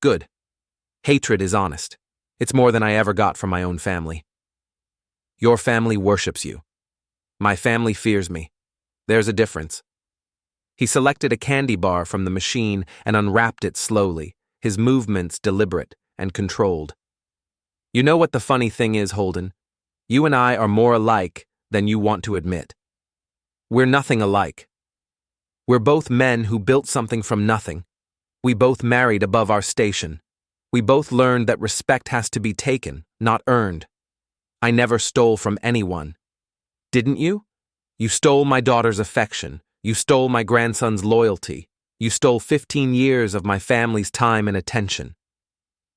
S1: Good. Hatred is honest. It's more than I ever got from my own family. Your family worships you. My family fears me. There's a difference. He selected a candy bar from the machine and unwrapped it slowly, his movements deliberate and controlled. You know what the funny thing is, Holden? You and I are more alike than you want to admit. We're nothing alike. We're both men who built something from nothing. We both married above our station. We both learned that respect has to be taken, not earned. I never stole from anyone. Didn't you? You stole my daughter's affection. You stole my grandson's loyalty. You stole 15 years of my family's time and attention.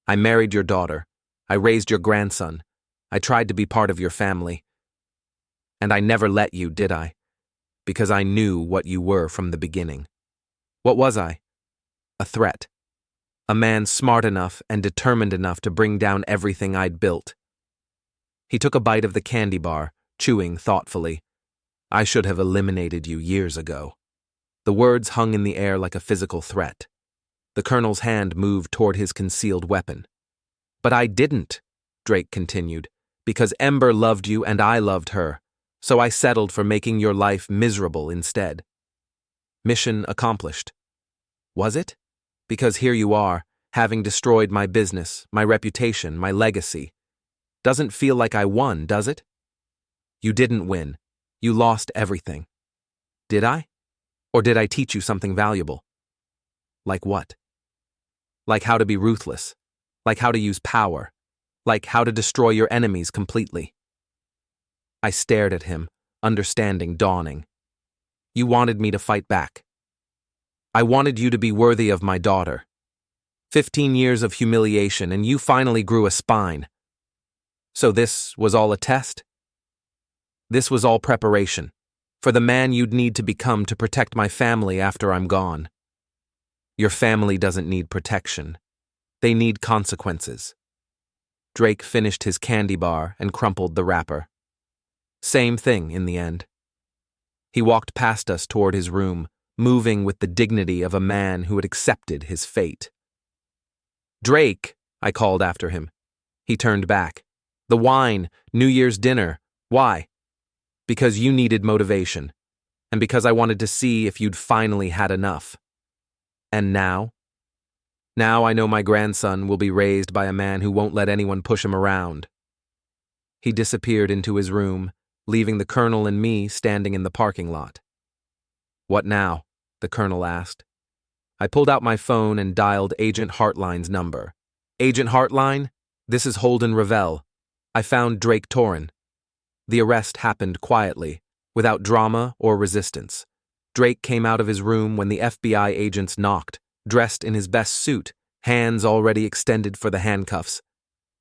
S1: I married your daughter. I raised your grandson. I tried to be part of your family. And I never let you, did I? Because I knew what you were from the beginning. What was I? A threat. A man smart enough and determined enough to bring down everything I'd built. He took a bite of the candy bar, chewing thoughtfully. I should have eliminated you years ago. The words hung in the air like a physical threat. The colonel's hand moved toward his concealed weapon. But I didn't, Drake continued, because Ember loved you and I loved her, so I settled for making your life miserable instead. Mission accomplished. Was it? Because here you are, having destroyed my business, my reputation, my legacy. Doesn't feel like I won, does it? You didn't win. You lost everything. Did I? Or did I teach you something valuable? Like what? Like how to be ruthless. Like how to use power. Like how to destroy your enemies completely. I stared at him, understanding dawning. You wanted me to fight back. I wanted you to be worthy of my daughter. 15 years of humiliation, and you finally grew a spine. So this was all a test? This was all preparation for the man you'd need to become to protect my family after I'm gone. Your family doesn't need protection. They need consequences. Drake finished his candy bar and crumpled the wrapper. Same thing in the end. He walked past us toward his room, moving with the dignity of a man who had accepted his fate. Drake, I called after him. He turned back. The wine, New Year's dinner. Why? Because you needed motivation, and because I wanted to see if you'd finally had enough. And now? Now I know my grandson will be raised by a man who won't let anyone push him around. He disappeared into his room, leaving the colonel and me standing in the parking lot. What now? The colonel asked. I pulled out my phone and dialed Agent Hartline's number. Agent Hartline, this is Holden Revell. I found Drake Torrin. The arrest happened quietly, without drama or resistance. Drake came out of his room when the FBI agents knocked, dressed in his best suit, hands already extended for the handcuffs.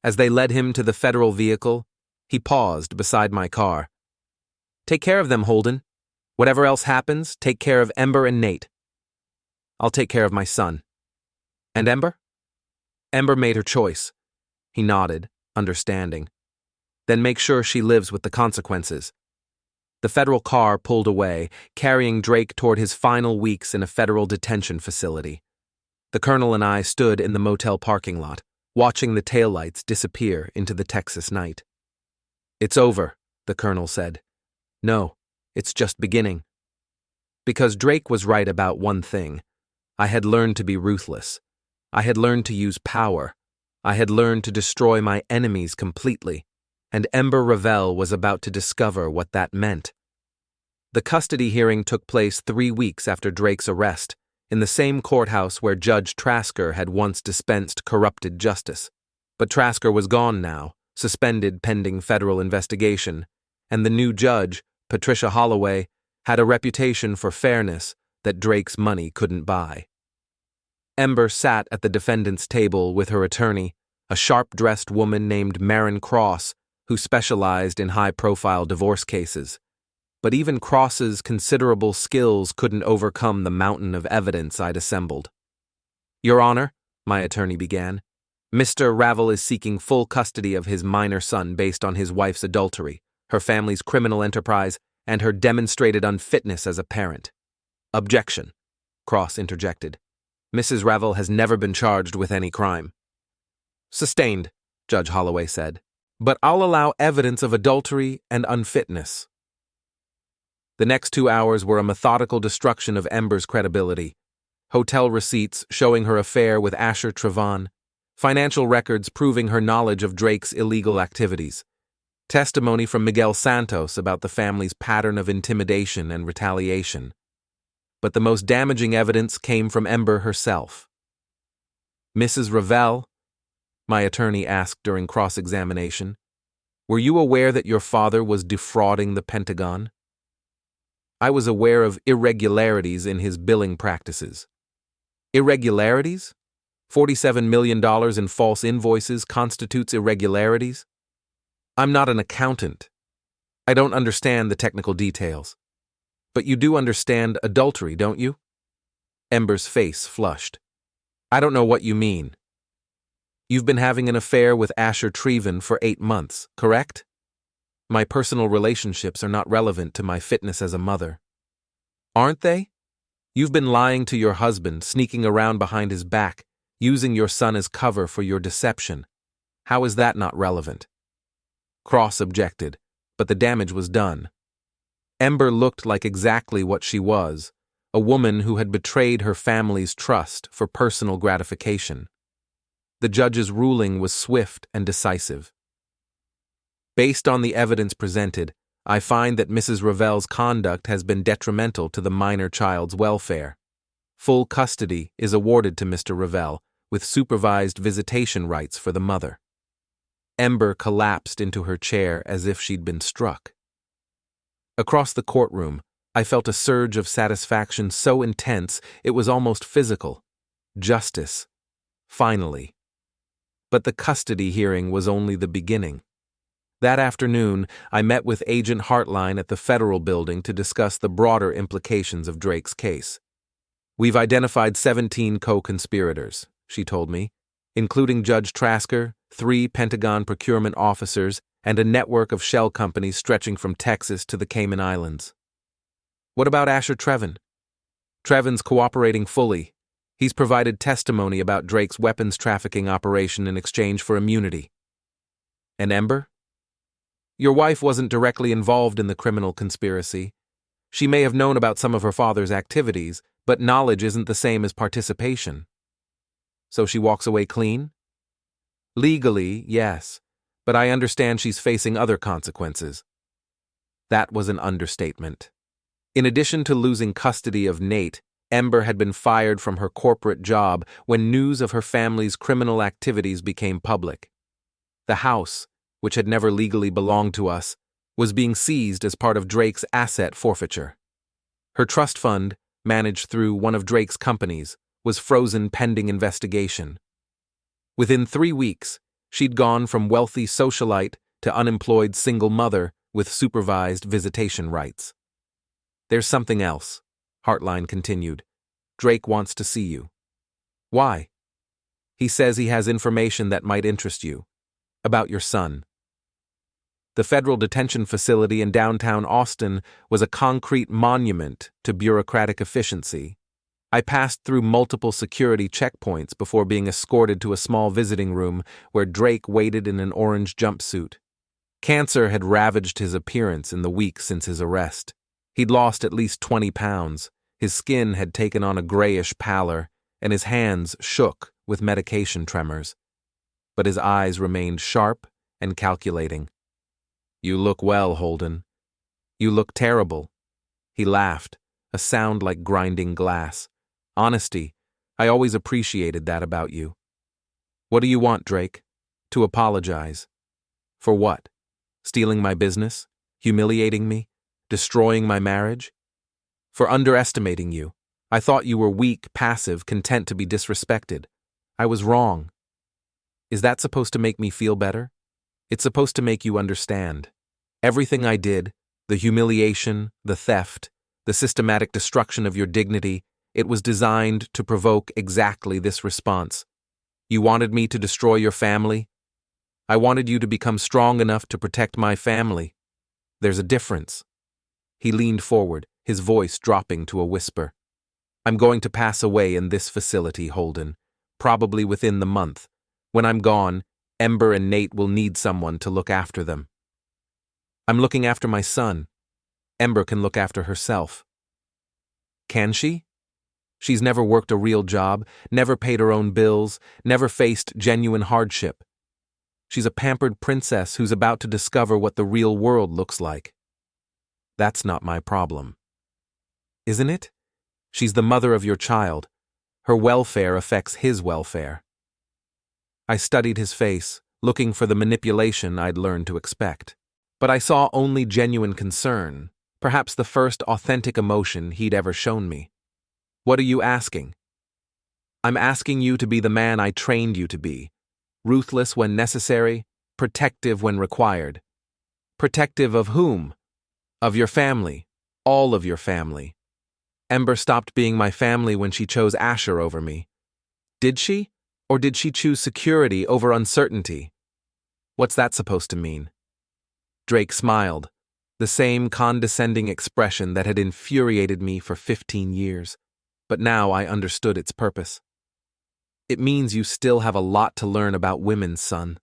S1: As they led him to the federal vehicle, he paused beside my car. Take care of them, Holden. Whatever else happens, take care of Ember and Nate. I'll take care of my son. And Ember? Ember made her choice. He nodded, understanding. Then make sure she lives with the consequences. The federal car pulled away, carrying Drake toward his final weeks in a federal detention facility. The colonel and I stood in the motel parking lot, watching the taillights disappear into the Texas night. It's over, the colonel said. No, it's just beginning. Because Drake was right about one thing. I had learned to be ruthless. I had learned to use power. I had learned to destroy my enemies completely, and Ember Revell was about to discover what that meant. The custody hearing took place 3 weeks after Drake's arrest, in the same courthouse where Judge Trasker had once dispensed corrupted justice. But Trasker was gone now, suspended pending federal investigation, and the new judge, Patricia Holloway, had a reputation for fairness that Drake's money couldn't buy. Ember sat at the defendant's table with her attorney, a sharp-dressed woman named Marin Cross, who specialized in high-profile divorce cases. But even Cross's considerable skills couldn't overcome the mountain of evidence I'd assembled. "Your Honor," my attorney began, "Mr. Ravel is seeking full custody of his minor son based on his wife's adultery, her family's criminal enterprise, and her demonstrated unfitness as a parent." "Objection," Cross interjected. "Mrs. Ravel has never been charged with any crime." "Sustained," Judge Holloway said, "but I'll allow evidence of adultery and unfitness." The next 2 hours were a methodical destruction of Ember's credibility. Hotel receipts showing her affair with Asher Trevon, financial records proving her knowledge of Drake's illegal activities, testimony from Miguel Santos about the family's pattern of intimidation and retaliation. But the most damaging evidence came from Ember herself. "Mrs. Revell," my attorney asked during cross-examination, "were you aware that your father was defrauding the Pentagon?" "I was aware of irregularities in his billing practices." "Irregularities? $47 million in false invoices constitutes irregularities?" "I'm not an accountant. I don't understand the technical details. But you do understand adultery, don't you?" Ember's face flushed. "I don't know what you mean." "You've been having an affair with Asher Trevon for 8 months, correct?" "My personal relationships are not relevant to my fitness as a mother." "Aren't they? You've been lying to your husband, sneaking around behind his back, using your son as cover for your deception. How is that not relevant?" Cross objected, but the damage was done. Ember looked like exactly what she was, a woman who had betrayed her family's trust for personal gratification. The judge's ruling was swift and decisive. "Based on the evidence presented, I find that Mrs. Revell's conduct has been detrimental to the minor child's welfare. Full custody is awarded to Mr. Revell, with supervised visitation rights for the mother." Ember collapsed into her chair as if she'd been struck. Across the courtroom, I felt a surge of satisfaction so intense it was almost physical. Justice. Finally. But the custody hearing was only the beginning. That afternoon, I met with Agent Hartline at the Federal Building to discuss the broader implications of Drake's case. "We've identified 17 co-conspirators," she told me, "including Judge Trasker, 3 Pentagon procurement officers, and a network of shell companies stretching from Texas to the Cayman Islands." "What about Asher Trevon?" "Trevon's cooperating fully. He's provided testimony about Drake's weapons trafficking operation in exchange for immunity." "And Ember?" "Your wife wasn't directly involved in the criminal conspiracy. She may have known about some of her father's activities, but knowledge isn't the same as participation." "So she walks away clean?" "Legally, yes, but I understand she's facing other consequences." That was an understatement. In addition to losing custody of Nate, Ember had been fired from her corporate job when news of her family's criminal activities became public. The house, which had never legally belonged to us, was being seized as part of Drake's asset forfeiture. Her trust fund, managed through one of Drake's companies, was frozen pending investigation. Within 3 weeks, she'd gone from wealthy socialite to unemployed single mother with supervised visitation rights. "There's something else," Hartline continued. "Drake wants to see you." "Why?" "He says he has information that might interest you. About your son." The federal detention facility in downtown Austin was a concrete monument to bureaucratic efficiency. I passed through multiple security checkpoints before being escorted to a small visiting room where Drake waited in an orange jumpsuit. Cancer had ravaged his appearance in the weeks since his arrest. He'd lost at least 20 pounds. His skin had taken on a grayish pallor, and his hands shook with medication tremors. But his eyes remained sharp and calculating. "You look well, Holden. You look terrible." He laughed, a sound like grinding glass. "Honesty, I always appreciated that about you." "What do you want, Drake?" "To apologize." "For what? Stealing my business? Humiliating me? Destroying my marriage?" "For underestimating you. I thought you were weak, passive, content to be disrespected. I was wrong." "Is that supposed to make me feel better?" "It's supposed to make you understand. Everything I did, the humiliation, the theft, the systematic destruction of your dignity, it was designed to provoke exactly this response. You wanted me to destroy your family? I wanted you to become strong enough to protect my family. There's a difference." He leaned forward, his voice dropping to a whisper. "I'm going to pass away in this facility, Holden, probably within the month. When I'm gone, Ember and Nate will need someone to look after them. I'm looking after my son. Ember can look after herself." "Can she? She's never worked a real job, never paid her own bills, never faced genuine hardship. She's a pampered princess who's about to discover what the real world looks like." "That's not my problem." "Isn't it? She's the mother of your child. Her welfare affects his welfare." I studied his face, looking for the manipulation I'd learned to expect. But I saw only genuine concern, perhaps the first authentic emotion he'd ever shown me. "What are you asking?" "I'm asking you to be the man I trained you to be. Ruthless when necessary, protective when required." "Protective of whom?" "Of your family. All of your family. Ember stopped being my family when she chose Asher over me. Did she? Or did she choose security over uncertainty?" "What's that supposed to mean?" Drake smiled, the same condescending expression that had infuriated me for 15 years, but now I understood its purpose. "It means you still have a lot to learn about women, son."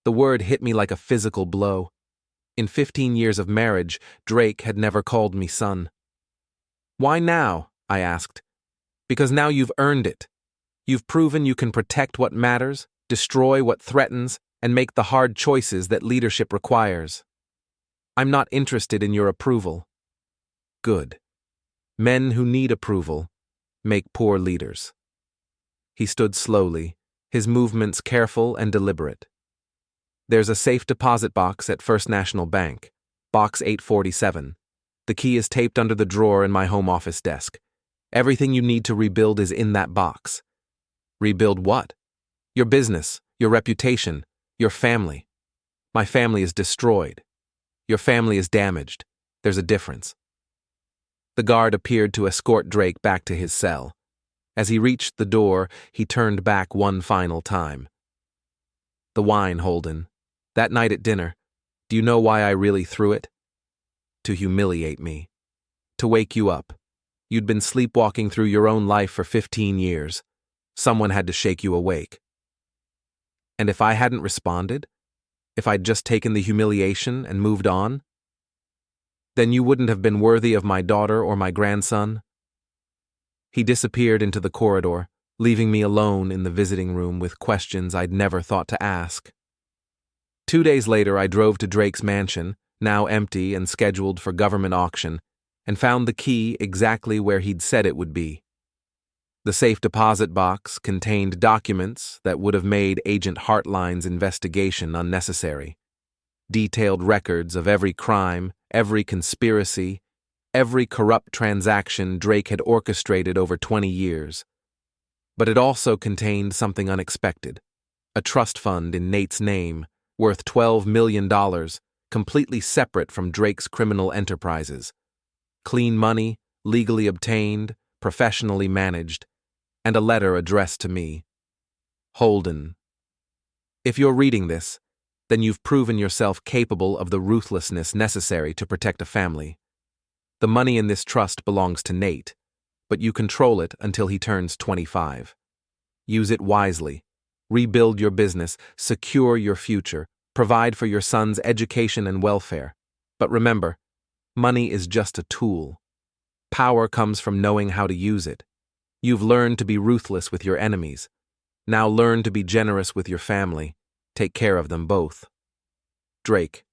S1: The word hit me like a physical blow. In 15 years of marriage, Drake had never called me son. "Why now?" I asked. "Because now you've earned it. You've proven you can protect what matters, destroy what threatens, and make the hard choices that leadership requires. I'm not interested in your approval." "Good. Men who need approval make poor leaders." He stood slowly, his movements careful and deliberate. "There's a safe deposit box at First National Bank, box 847. The key is taped under the drawer in my home office desk. Everything you need to rebuild is in that box." "Rebuild what?" "Your business, your reputation, your family." "My family is destroyed. Your family is damaged. There's a difference." The guard appeared to escort Drake back to his cell. As he reached the door, he turned back one final time. "The wine, Holden. That night at dinner, do you know why I really threw it? To humiliate me. To wake you up. You'd been sleepwalking through your own life for 15 years. Someone had to shake you awake. And if I hadn't responded, if I'd just taken the humiliation and moved on, then you wouldn't have been worthy of my daughter or my grandson." He disappeared into the corridor, leaving me alone in the visiting room with questions I'd never thought to ask. 2 days later, I drove to Drake's mansion, now empty and scheduled for government auction, and found the key exactly where he'd said it would be. The safe deposit box contained documents that would have made Agent Hartline's investigation unnecessary. Detailed records of every crime, every conspiracy, every corrupt transaction Drake had orchestrated over 20 years. But it also contained something unexpected. A trust fund in Nate's name, worth $12 million, completely separate from Drake's criminal enterprises. Clean money, legally obtained, professionally managed, and a letter addressed to me. Holden. If you're reading this, then you've proven yourself capable of the ruthlessness necessary to protect a family. The money in this trust belongs to Nate, but you control it until he turns 25. Use it wisely. Rebuild your business, secure your future, provide for your son's education and welfare. But remember, money is just a tool. Power comes from knowing how to use it. You've learned to be ruthless with your enemies. Now learn to be generous with your family. Take care of them both. Drake.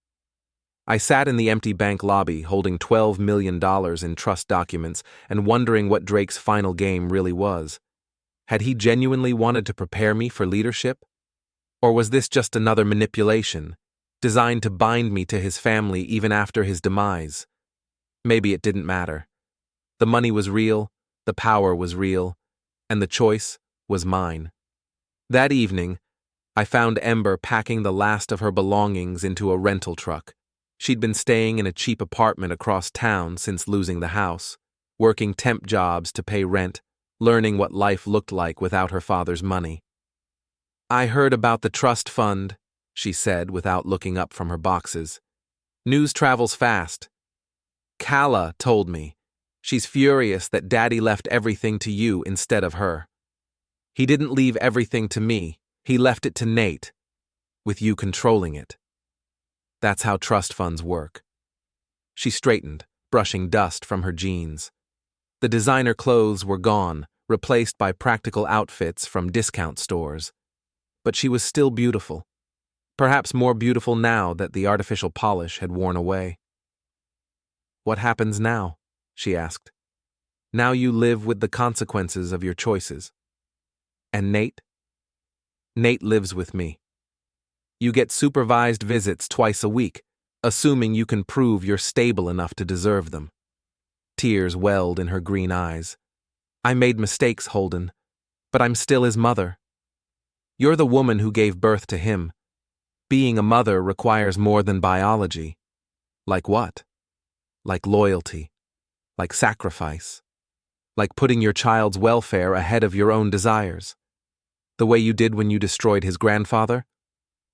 S1: I sat in the empty bank lobby holding $12 million in trust documents and wondering what Drake's final game really was. Had he genuinely wanted to prepare me for leadership? Or was this just another manipulation, designed to bind me to his family even after his demise? Maybe it didn't matter. The money was real, the power was real, and the choice was mine. That evening, I found Ember packing the last of her belongings into a rental truck. She'd been staying in a cheap apartment across town since losing the house, working temp jobs to pay rent, learning what life looked like without her father's money. "I heard about the trust fund," she said without looking up from her boxes. "News travels fast. Calla told me. She's furious that Daddy left everything to you instead of her. He didn't leave everything to me, he left it to Nate, with you controlling it. That's how trust funds work." She straightened, brushing dust from her jeans. The designer clothes were gone, replaced by practical outfits from discount stores. But she was still beautiful. Perhaps more beautiful now that the artificial polish had worn away. "What happens now?" she asked. "Now you live with the consequences of your choices." "And Nate?" "Nate lives with me. You get supervised visits twice a week, assuming you can prove you're stable enough to deserve them." Tears welled in her green eyes. "I made mistakes, Holden, but I'm still his mother. You're the woman who gave birth to him. Being a mother requires more than biology." "Like what?" "Like loyalty. Like sacrifice. Like putting your child's welfare ahead of your own desires. The way you did when you destroyed his grandfather.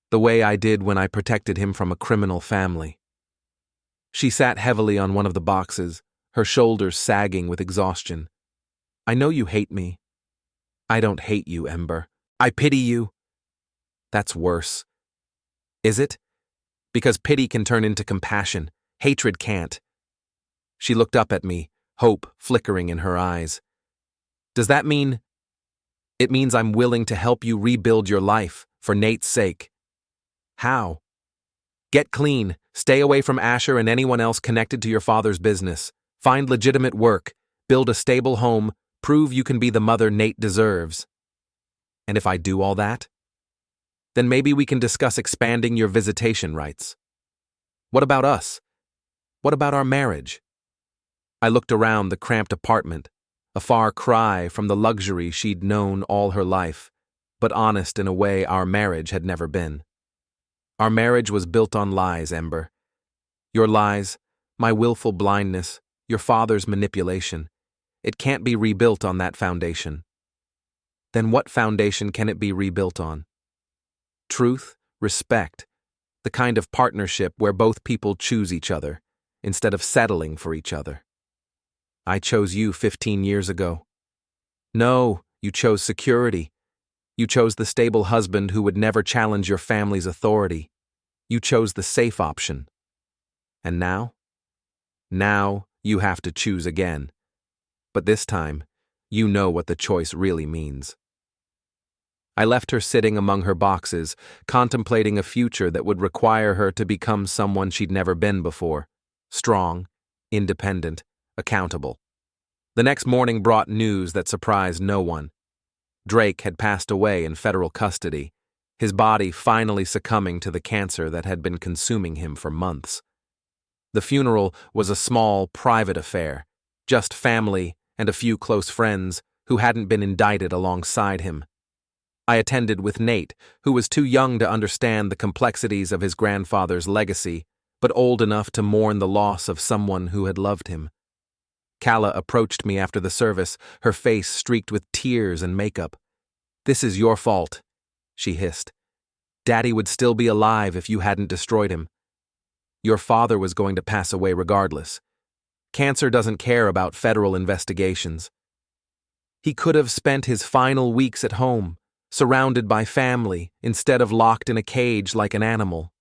S1: The way I did when I protected him from a criminal family." She sat heavily on one of the boxes, her shoulders sagging with exhaustion. "I know you hate me." "I don't hate you, Ember. I pity you." "That's worse." "Is it? Because pity can turn into compassion. Hatred can't." She looked up at me, hope flickering in her eyes. "Does that mean—" "It means I'm willing to help you rebuild your life, for Nate's sake." "How?" "Get clean, stay away from Asher and anyone else connected to your father's business. Find legitimate work, build a stable home, prove you can be the mother Nate deserves." "And if I do all that?" "Then maybe we can discuss expanding your visitation rights." "What about us? What about our marriage?" I looked around the cramped apartment, a far cry from the luxury she'd known all her life, but honest in a way our marriage had never been. Our marriage was built on lies, Ember. Your lies, my willful blindness, your father's manipulation. It can't be rebuilt on that foundation. Then what foundation can it be rebuilt on? Truth, respect, the kind of partnership where both people choose each other, instead of settling for each other. I chose you 15 years ago. No, you chose security. You chose the stable husband who would never challenge your family's authority. You chose the safe option. And now? Now you have to choose again. But this time, you know what the choice really means. I left her sitting among her boxes, contemplating a future that would require her to become someone she'd never been before. Strong, independent, accountable. The next morning brought news that surprised no one. Drake had passed away in federal custody, his body finally succumbing to the cancer that had been consuming him for months. The funeral was a small, private affair, just family and a few close friends who hadn't been indicted alongside him. I attended with Nate, who was too young to understand the complexities of his grandfather's legacy, but old enough to mourn the loss of someone who had loved him. Calla approached me after the service, her face streaked with tears and makeup. "This is your fault," she hissed. "Daddy would still be alive if you hadn't destroyed him. Your father was going to pass away regardless. Cancer doesn't care about federal investigations. He could have spent his final weeks at home, surrounded by family, instead of locked in a cage like an animal.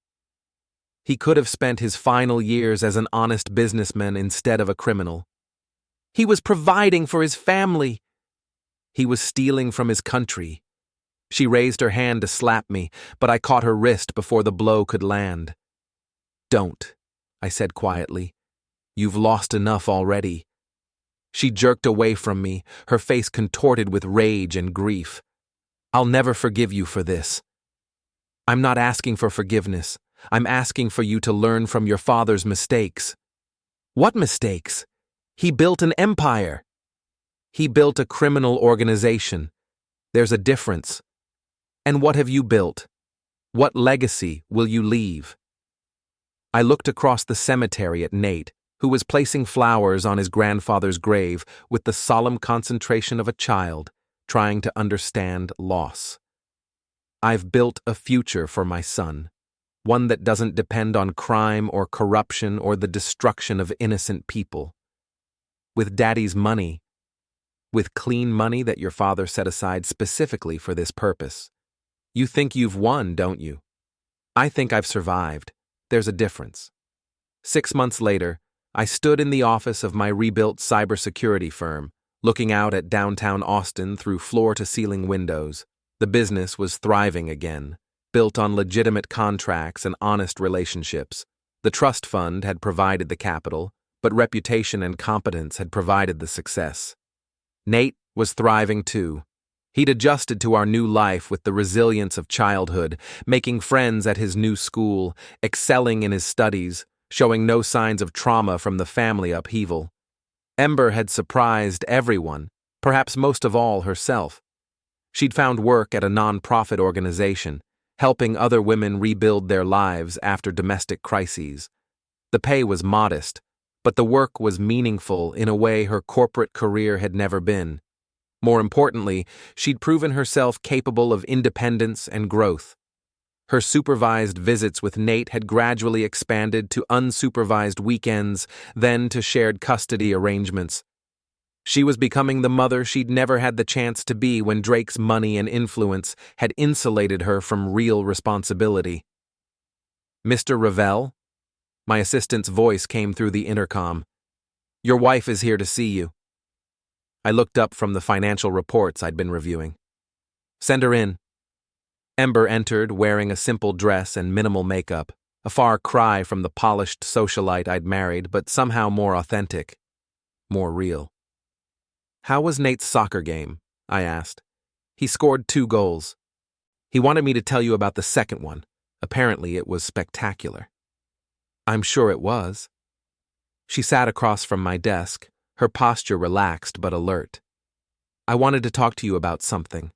S1: He could have spent his final years as an honest businessman instead of a criminal. He was providing for his family. He was stealing from his country. She raised her hand to slap me, but I caught her wrist before the blow could land. "Don't," I said quietly. "You've lost enough already." She jerked away from me, her face contorted with rage and grief. "I'll never forgive you for this." "I'm not asking for forgiveness. I'm asking for you to learn from your father's mistakes." "What mistakes? He built an empire." "He built a criminal organization. There's a difference. And what have you built? What legacy will you leave?" I looked across the cemetery at Nate, who was placing flowers on his grandfather's grave with the solemn concentration of a child trying to understand loss. "I've built a future for my son, one that doesn't depend on crime or corruption or the destruction of innocent people. With Daddy's money, with clean money that your father set aside specifically for this purpose. You think you've won, don't you? I think I've survived. There's a difference." 6 months later, I stood in the office of my rebuilt cybersecurity firm, looking out at downtown Austin through floor-to-ceiling windows. The business was thriving again, built on legitimate contracts and honest relationships. The trust fund had provided the capital, but reputation and competence had provided the success. Nate was thriving too. He'd adjusted to our new life with the resilience of childhood, making friends at his new school, excelling in his studies, showing no signs of trauma from the family upheaval. Ember had surprised everyone, perhaps most of all herself. She'd found work at a non-profit organization, helping other women rebuild their lives after domestic crises. The pay was modest, but the work was meaningful in a way her corporate career had never been. More importantly, she'd proven herself capable of independence and growth. Her supervised visits with Nate had gradually expanded to unsupervised weekends, then to shared custody arrangements. She was becoming the mother she'd never had the chance to be when Drake's money and influence had insulated her from real responsibility. "Mr. Ravel?" My assistant's voice came through the intercom. "Your wife is here to see you." I looked up from the financial reports I'd been reviewing. "Send her in." Ember entered wearing a simple dress and minimal makeup, a far cry from the polished socialite I'd married, but somehow more authentic, more real. "How was Nate's soccer game?" I asked. "He scored 2 goals. He wanted me to tell you about the second one. Apparently it was spectacular." "I'm sure it was." She sat across from my desk, her posture relaxed but alert. "I wanted to talk to you about something."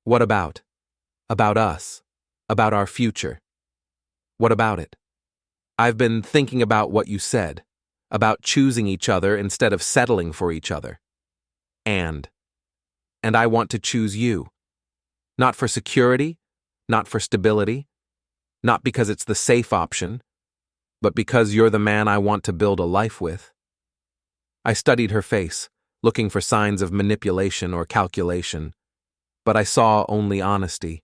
S1: "What about?" "About us. About our future." "What about it?" "I've been thinking about what you said, about choosing each other instead of settling for each other. And I want to choose you. Not for security, not for stability, not because it's the safe option, but because you're the man I want to build a life with." I studied her face, looking for signs of manipulation or calculation, but I saw only honesty.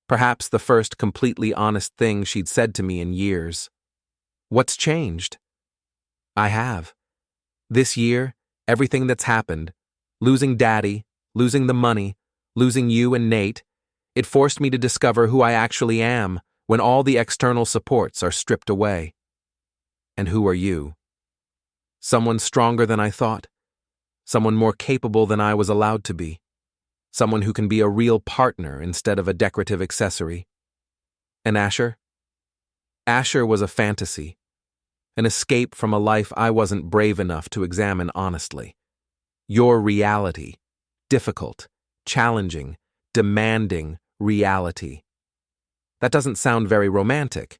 S1: Perhaps the first completely honest thing she'd said to me in years. "What's changed?" "I have. This year, everything that's happened, losing Daddy, losing the money, losing you and Nate, it forced me to discover who I actually am when all the external supports are stripped away." "And who are you?" "Someone stronger than I thought. Someone more capable than I was allowed to be. Someone who can be a real partner instead of a decorative accessory." "And Asher?" "Asher was a fantasy. An escape from a life I wasn't brave enough to examine honestly. Your reality. Difficult, challenging, demanding reality. That doesn't sound very romantic."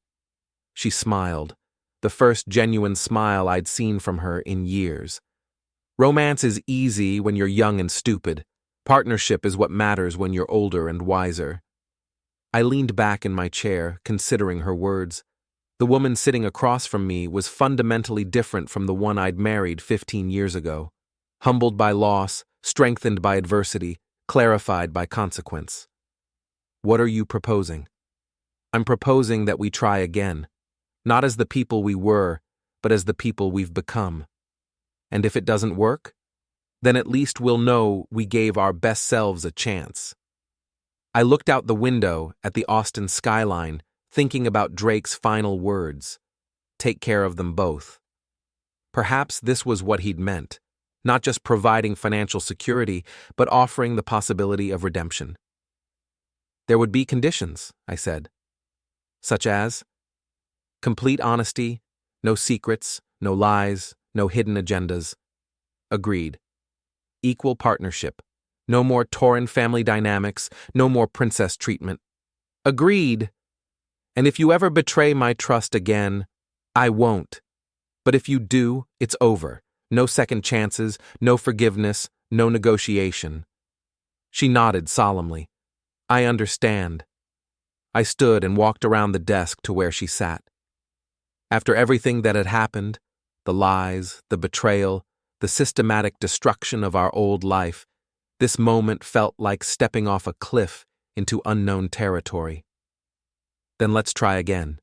S1: She smiled, the first genuine smile I'd seen from her in years. "Romance is easy when you're young and stupid. Partnership is what matters when you're older and wiser." I leaned back in my chair, considering her words. The woman sitting across from me was fundamentally different from the one I'd married 15 years ago. Humbled by loss, strengthened by adversity, clarified by consequence. "What are you proposing?" "I'm proposing that we try again. Not as the people we were, but as the people we've become." And if it doesn't work, then at least we'll know we gave our best selves a chance. I looked out the window at the Austin skyline, thinking about Drake's final words. Take care of them both. Perhaps this was what he'd meant, not just providing financial security, but offering the possibility of redemption. There would be conditions, I said. Such as? Complete honesty, no secrets, no lies, no hidden agendas. Agreed. Equal partnership. No more Torrin family dynamics, no more princess treatment. Agreed. And if you ever betray my trust again, I won't. But if you do, it's over. No second chances, no forgiveness, no negotiation. She nodded solemnly. I understand. I stood and walked around the desk to where she sat. After everything that had happened, the lies, the betrayal, the systematic destruction of our old life, this moment felt like stepping off a cliff into unknown territory. Then let's try again.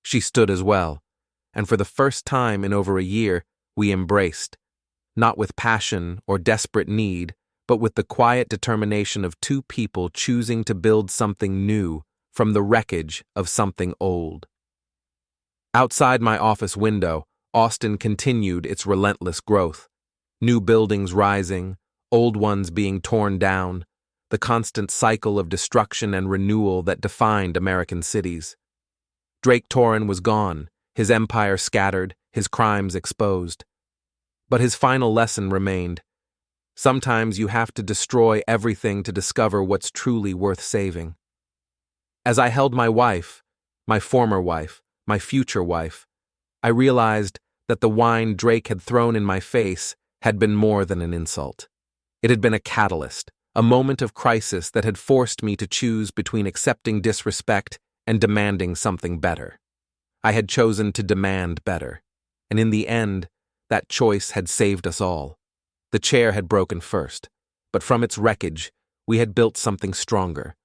S1: She stood as well, and for the first time in over a year, we embraced, not with passion or desperate need, but with the quiet determination of two people choosing to build something new from the wreckage of something old. Outside my office window, Austin continued its relentless growth. New buildings rising, old ones being torn down, the constant cycle of destruction and renewal that defined American cities. Drake Torrin was gone, his empire scattered, his crimes exposed. But his final lesson remained. Sometimes you have to destroy everything to discover what's truly worth saving. As I held my wife, my former wife, my future wife, I realized that the wine Drake had thrown in my face had been more than an insult. It had been a catalyst, a moment of crisis that had forced me to choose between accepting disrespect and demanding something better. I had chosen to demand better, and in the end, that choice had saved us all. The chair had broken first, but from its wreckage, we had built something stronger,